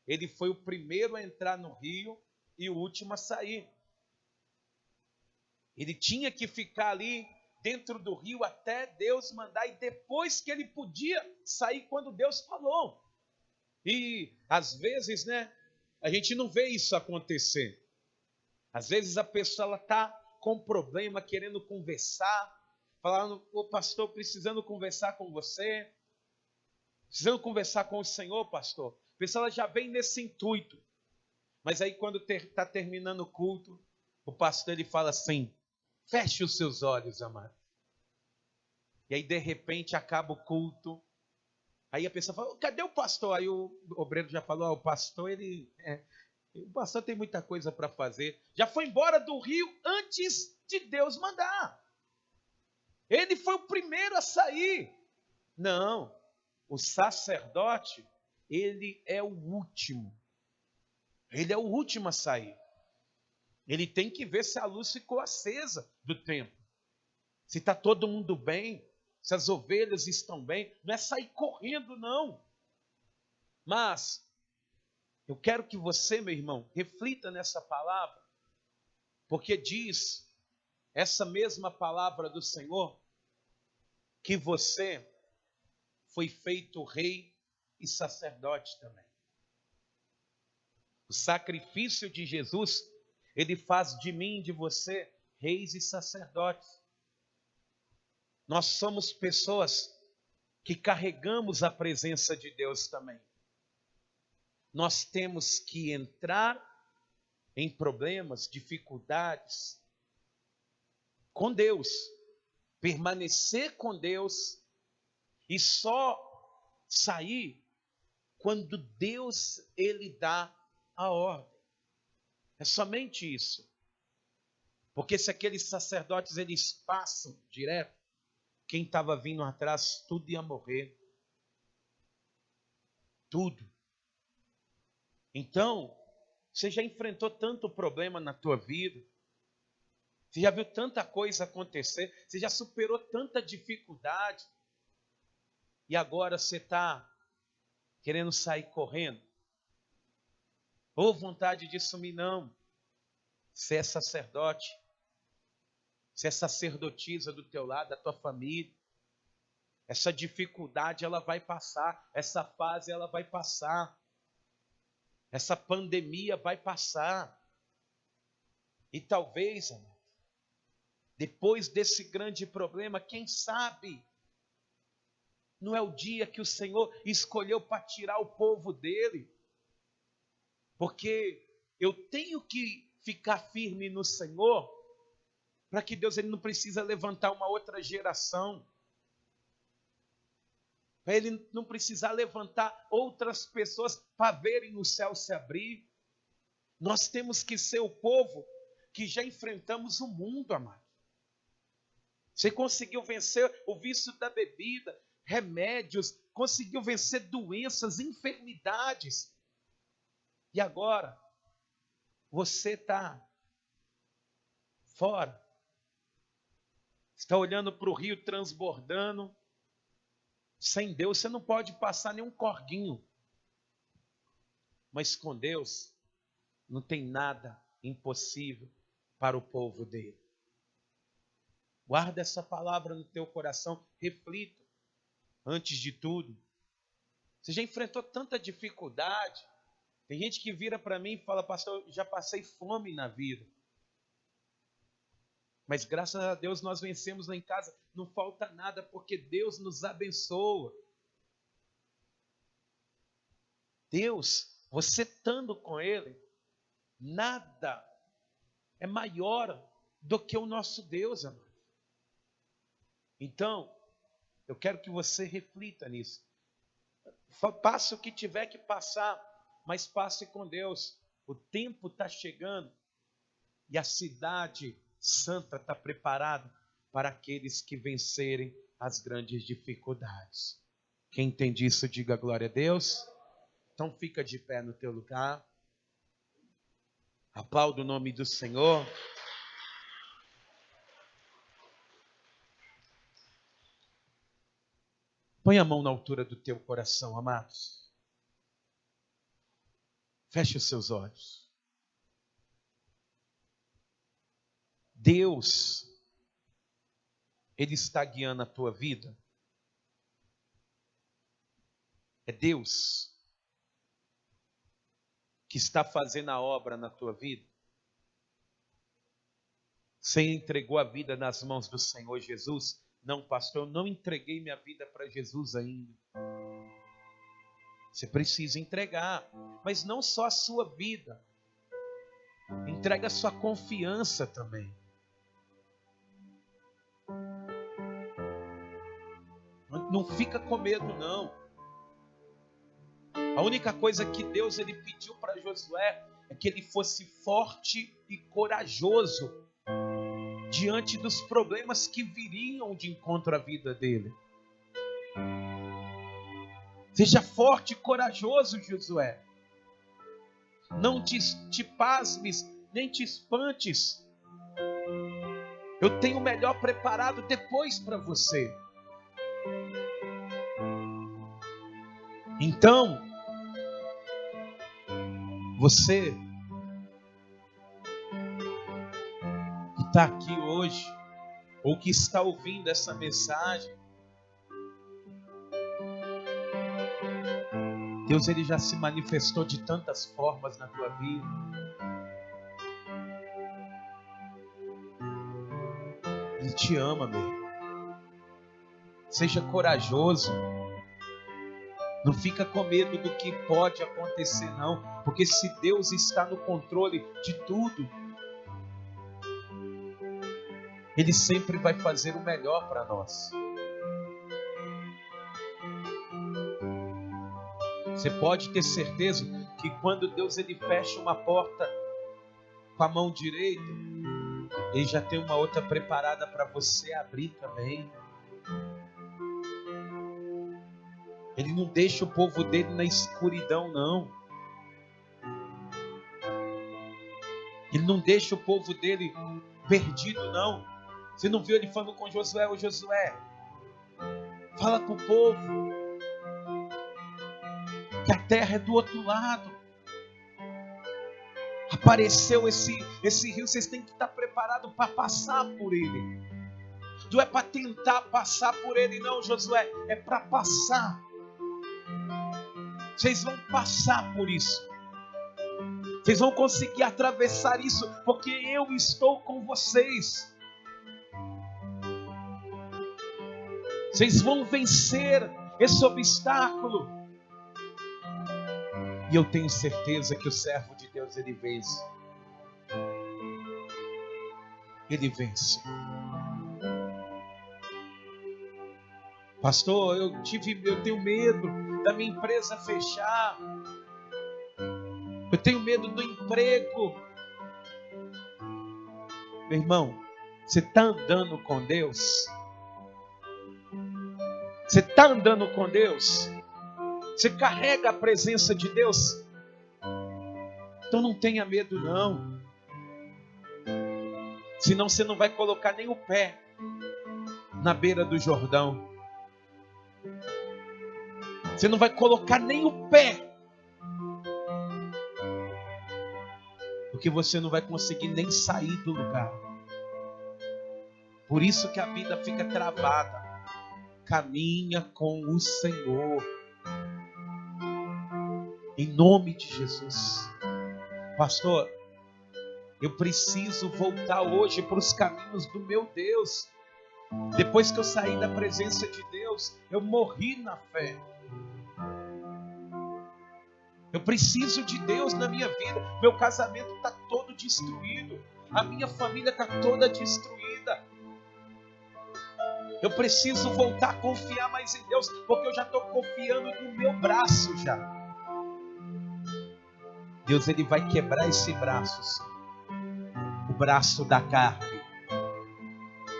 ele foi o primeiro a entrar no rio e o último a sair. Ele tinha que ficar ali dentro do rio até Deus mandar, e depois que ele podia sair quando Deus falou. E às vezes, né, a gente não vê isso acontecer. Às vezes a pessoa está com problema, querendo conversar, falando: ô pastor, precisando conversar com você, precisando conversar com o Senhor, pastor. A pessoa já vem nesse intuito. Mas aí quando está terminando o culto, o pastor ele fala assim: feche os seus olhos, amado. E aí de repente acaba o culto, Aí a pessoa fala, cadê o pastor? Aí o obreiro já falou, o pastor, o pastor tem muita coisa para fazer. Já foi embora do rio antes de Deus mandar. Ele foi o primeiro a sair. Não, o sacerdote, ele é o último. Ele é o último a sair. Ele tem que ver se a luz ficou acesa do templo. Se está todo mundo bem, se as ovelhas estão bem. Não é sair correndo, não. Mas eu quero que você, meu irmão, reflita nessa palavra, porque diz essa mesma palavra do Senhor que você foi feito rei e sacerdote também. O sacrifício de Jesus, ele faz de mim e de você reis e sacerdotes. Nós somos pessoas que carregamos a presença de Deus também. Nós temos que entrar em problemas, dificuldades com Deus, permanecer com Deus e só sair quando Deus ele dá a ordem. É somente isso. Porque se aqueles sacerdotes eles passam direto, quem estava vindo atrás tudo ia morrer. Tudo. Então, você já enfrentou tanto problema na tua vida, você já viu tanta coisa acontecer, você já superou tanta dificuldade, e agora você está querendo sair correndo? Ou vontade de sumir? Não. Você é sacerdote, você é sacerdotisa do teu lado, da tua família. Essa dificuldade ela vai passar, essa fase ela vai passar. Essa pandemia vai passar. E talvez, depois desse grande problema, quem sabe, não é o dia que o Senhor escolheu para tirar o povo dele. Porque eu tenho que ficar firme no Senhor, para que Deus ele não precisa levantar uma outra geração. Para ele não precisar levantar outras pessoas para verem o céu se abrir. Nós temos que ser o povo que já enfrentamos o mundo, amado. Você conseguiu vencer o vício da bebida, remédios, conseguiu vencer doenças, enfermidades. E agora, você está fora. Está olhando para o rio transbordando. Sem Deus você não pode passar nenhum corguinho. Mas com Deus não tem nada impossível para o povo dele. Guarda essa palavra no teu coração, reflita antes de tudo. Você já enfrentou tanta dificuldade. Tem gente que vira para mim e fala, pastor, eu já passei fome na vida. Mas graças a Deus nós vencemos lá em casa. Não falta nada porque Deus nos abençoa. Deus, você estando com Ele, nada é maior do que o nosso Deus, amado. Então, eu quero que você reflita nisso. Passe o que tiver que passar, mas passe com Deus. O tempo está chegando e a cidade santa está preparada para aqueles que vencerem as grandes dificuldades. Quem entende isso, diga glória a Deus. Então fica de pé no teu lugar. Aplauda o nome do Senhor. Põe a mão na altura do teu coração, amados. Feche os seus olhos. Deus, Ele está guiando a tua vida. É Deus que está fazendo a obra na tua vida. Você entregou a vida nas mãos do Senhor Jesus? Não, pastor, eu não entreguei minha vida para Jesus ainda. Você precisa entregar, mas não só a sua vida. Entrega a sua confiança também. Não fica com medo, não. A única coisa que Deus ele pediu para Josué é que ele fosse forte e corajoso diante dos problemas que viriam de encontro à vida dele. Seja forte e corajoso, Josué. Não te pasmes, nem te espantes. Eu tenho o melhor preparado depois para você. Então, você que está aqui hoje, ou que está ouvindo essa mensagem, Deus ele já se manifestou de tantas formas na tua vida. Ele te ama, meu irmão. Seja corajoso. Não fica com medo do que pode acontecer, não. Porque se Deus está no controle de tudo, Ele sempre vai fazer o melhor para nós. Você pode ter certeza que quando Deus ele fecha uma porta com a mão direita, Ele já tem uma outra preparada para você abrir também. Ele não deixa o povo dele na escuridão, não. Ele não deixa o povo dele perdido, não. Você não viu ele falando com Josué? Ô Josué, fala para o povo que a terra é do outro lado. Apareceu esse rio, vocês têm que estar preparados para passar por ele. Não é para tentar passar por ele, não, Josué. É para passar. Vocês vão passar por isso. Vocês vão conseguir atravessar isso, porque eu estou com vocês. Vocês vão vencer esse obstáculo. E eu tenho certeza que o servo de Deus, ele vence. Ele vence. Pastor, eu tenho medo da minha empresa fechar. Eu tenho medo do emprego. Meu irmão, você está andando com Deus? Você está andando com Deus? Você carrega a presença de Deus? Então não tenha medo, não. Senão você não vai colocar nem o pé na beira do Jordão. Você não vai colocar nem o pé. Porque você não vai conseguir nem sair do lugar. Por isso que a vida fica travada. Caminha com o Senhor. Em nome de Jesus. Pastor, eu preciso voltar hoje para os caminhos do meu Deus. Depois que eu saí da presença de Deus, eu morri na fé. Eu preciso de Deus na minha vida. Meu casamento está todo destruído. A minha família está toda destruída. Eu preciso voltar a confiar mais em Deus, porque eu já estou confiando no meu braço já. Deus ele vai quebrar esse braço, sim. O braço da carne,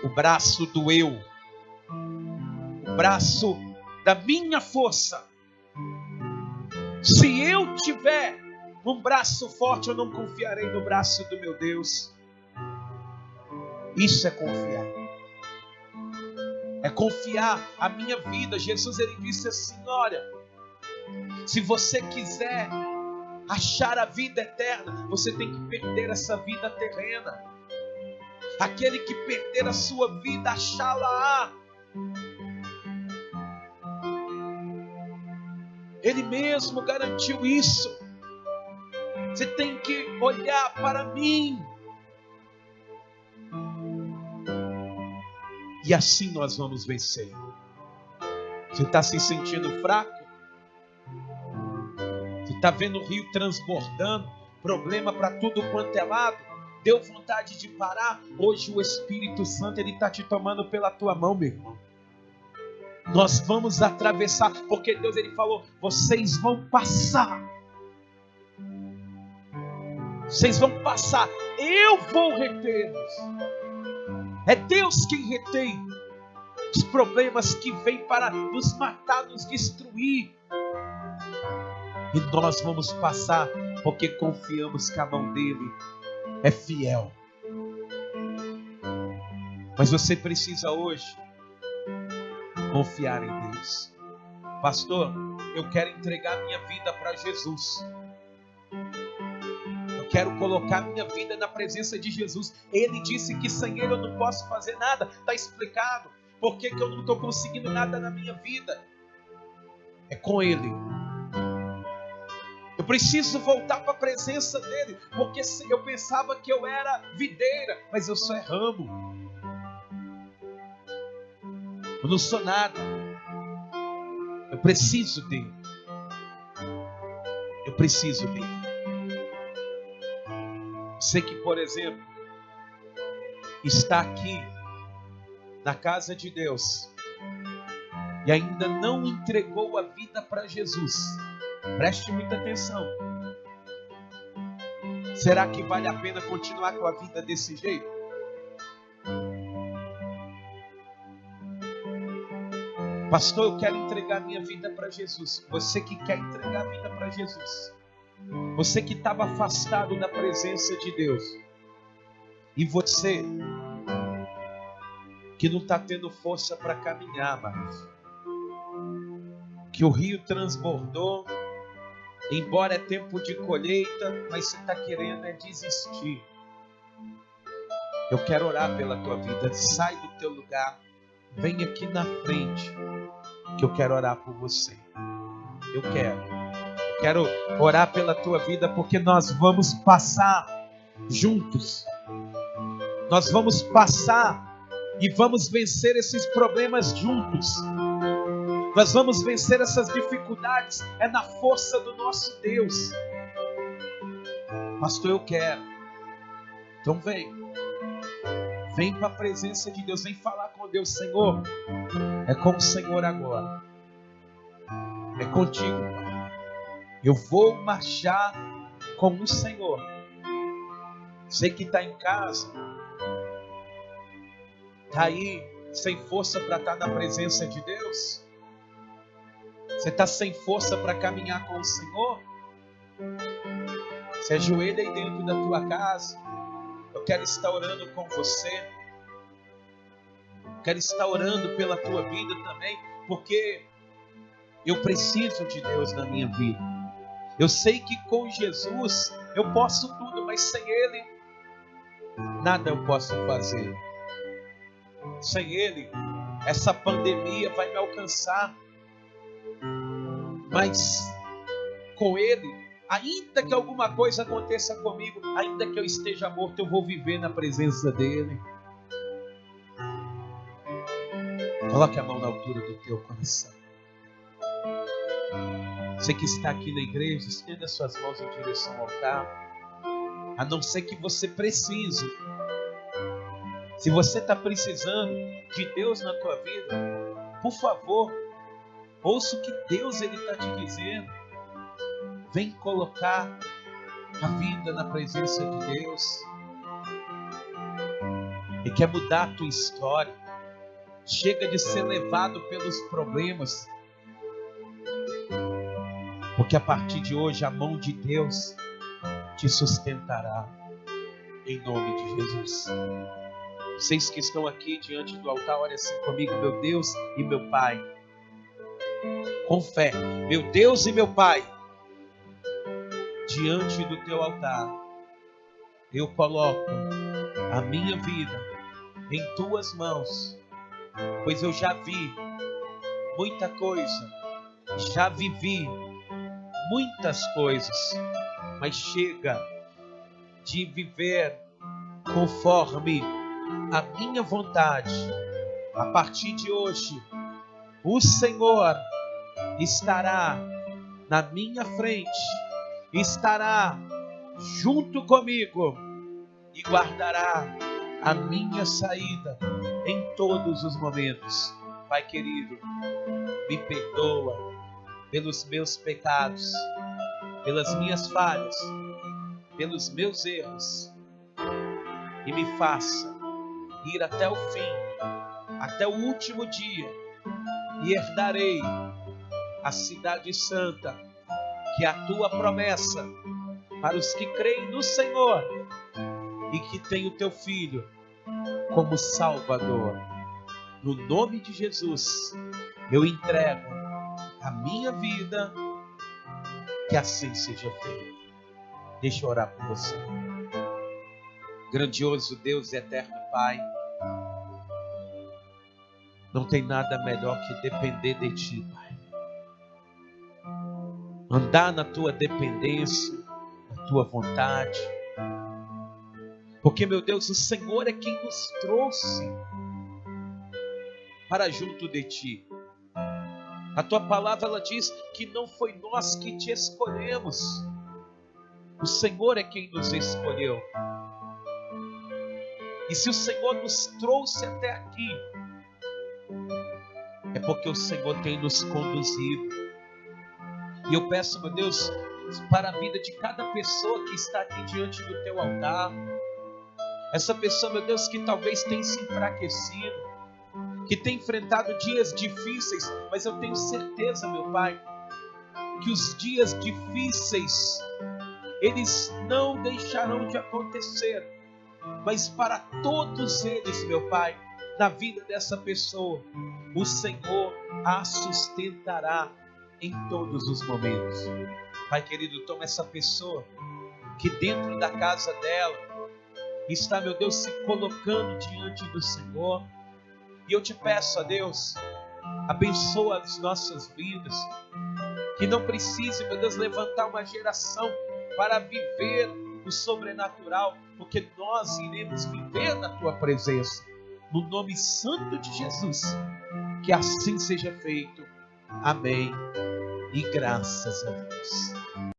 o braço do eu, o braço da minha força. Se eu tiver um braço forte, eu não confiarei no braço do meu Deus. Isso é confiar. É confiar a minha vida. Jesus ele disse assim: olha, se você quiser achar a vida eterna, você tem que perder essa vida terrena. Aquele que perder a sua vida, achá-la-á. Ele mesmo garantiu isso. Você tem que olhar para mim. E assim nós vamos vencer. Você está se sentindo fraco? Você está vendo o rio transbordando? Problema para tudo quanto é lado? Deu vontade de parar? Hoje o Espírito Santo está te tomando pela tua mão, meu irmão. Nós vamos atravessar, porque Deus ele falou: vocês vão passar. Vocês vão passar, eu vou retê-los. É Deus quem retém os problemas que vêm para nos matar, nos destruir. E nós vamos passar, porque confiamos que a mão dele é fiel. Mas você precisa hoje confiar em Deus. Pastor, eu quero entregar minha vida para Jesus. Eu quero colocar minha vida na presença de Jesus. Ele disse que sem Ele eu não posso fazer nada. Está explicado. Por que eu não estou conseguindo nada na minha vida? É com Ele. Eu preciso voltar para a presença dEle. Porque eu pensava que eu era videira, mas eu só é ramo. Eu não sou nada. Eu preciso dele. Eu preciso dele. Você que, por exemplo, está aqui na casa de Deus e ainda não entregou a vida para Jesus, preste muita atenção. Será que vale a pena continuar com a vida desse jeito? Pastor, eu quero entregar minha vida para Jesus. Você que quer entregar a vida para Jesus, você que estava afastado da presença de Deus, e você que não está tendo força para caminhar mais, que o rio transbordou, embora é tempo de colheita, mas você está querendo desistir. Eu quero orar pela tua vida. Sai do teu lugar, vem aqui na frente, que eu quero orar por você. Eu quero orar pela tua vida, porque nós vamos passar juntos. Nós vamos passar e vamos vencer esses problemas juntos. Nós vamos vencer essas dificuldades, é na força do nosso Deus. Pastor, eu quero. Então vem para a presença de Deus, vem falar com Deus. Senhor, é com o Senhor agora, é contigo, Pai. Eu vou marchar com o Senhor. Você que está em casa, está aí sem força para estar na presença de Deus, você está sem força para caminhar com o Senhor, se ajoelha aí dentro da tua casa. Eu quero estar orando com você. Quero estar orando pela tua vida também, porque eu preciso de Deus na minha vida. Eu sei que com Jesus eu posso tudo, mas sem Ele nada eu posso fazer. Sem Ele, essa pandemia vai me alcançar, mas com Ele, ainda que alguma coisa aconteça comigo, ainda que eu esteja morto, eu vou viver na presença dEle. Coloque a mão na altura do teu coração. Você que está aqui na igreja, estenda suas mãos em direção ao altar. A não ser que você precise. Se você está precisando de Deus na tua vida, por favor, ouça o que Deus está te dizendo. Vem colocar a vida na presença de Deus. E quer mudar a tua história. Chega de ser levado pelos problemas. Porque a partir de hoje a mão de Deus te sustentará. Em nome de Jesus. Vocês que estão aqui diante do altar, olha assim comigo: meu Deus e meu Pai. Com fé. Meu Deus e meu Pai. Diante do teu altar, eu coloco a minha vida em tuas mãos. Pois eu já vi muita coisa. Já vivi muitas coisas, mas chega de viver conforme a minha vontade. A partir de hoje, o Senhor estará na minha frente, estará junto comigo e guardará a minha saída em todos os momentos. Pai querido, me perdoa pelos meus pecados, pelas minhas falhas, pelos meus erros, e me faça ir até o fim, até o último dia, e herdarei a cidade santa, que é a tua promessa para os que creem no Senhor e que têm o teu Filho como Salvador. No nome de Jesus, eu entrego a minha vida, que assim seja feito. Deixa eu orar por você. Grandioso Deus e eterno Pai, não tem nada melhor que depender de Ti, Pai. Andar na Tua dependência, na Tua vontade. Porque, meu Deus, o Senhor é quem nos trouxe para junto de Ti. A Tua palavra, ela diz que não foi nós que Te escolhemos. O Senhor é quem nos escolheu. E se o Senhor nos trouxe até aqui, é porque o Senhor tem nos conduzido. E eu peço, meu Deus, para a vida de cada pessoa que está aqui diante do Teu altar. Essa pessoa, meu Deus, que talvez tenha se enfraquecido, que tem enfrentado dias difíceis, mas eu tenho certeza, meu Pai, que os dias difíceis, eles não deixarão de acontecer, mas para todos eles, meu Pai, na vida dessa pessoa, o Senhor a sustentará em todos os momentos. Pai querido, toma essa pessoa que dentro da casa dela está, meu Deus, se colocando diante do Senhor, e eu te peço, ó Deus, abençoa as nossas vidas, que não precise, meu Deus, levantar uma geração para viver o sobrenatural, porque nós iremos viver na Tua presença, no nome santo de Jesus, que assim seja feito. Amém. E graças a Deus.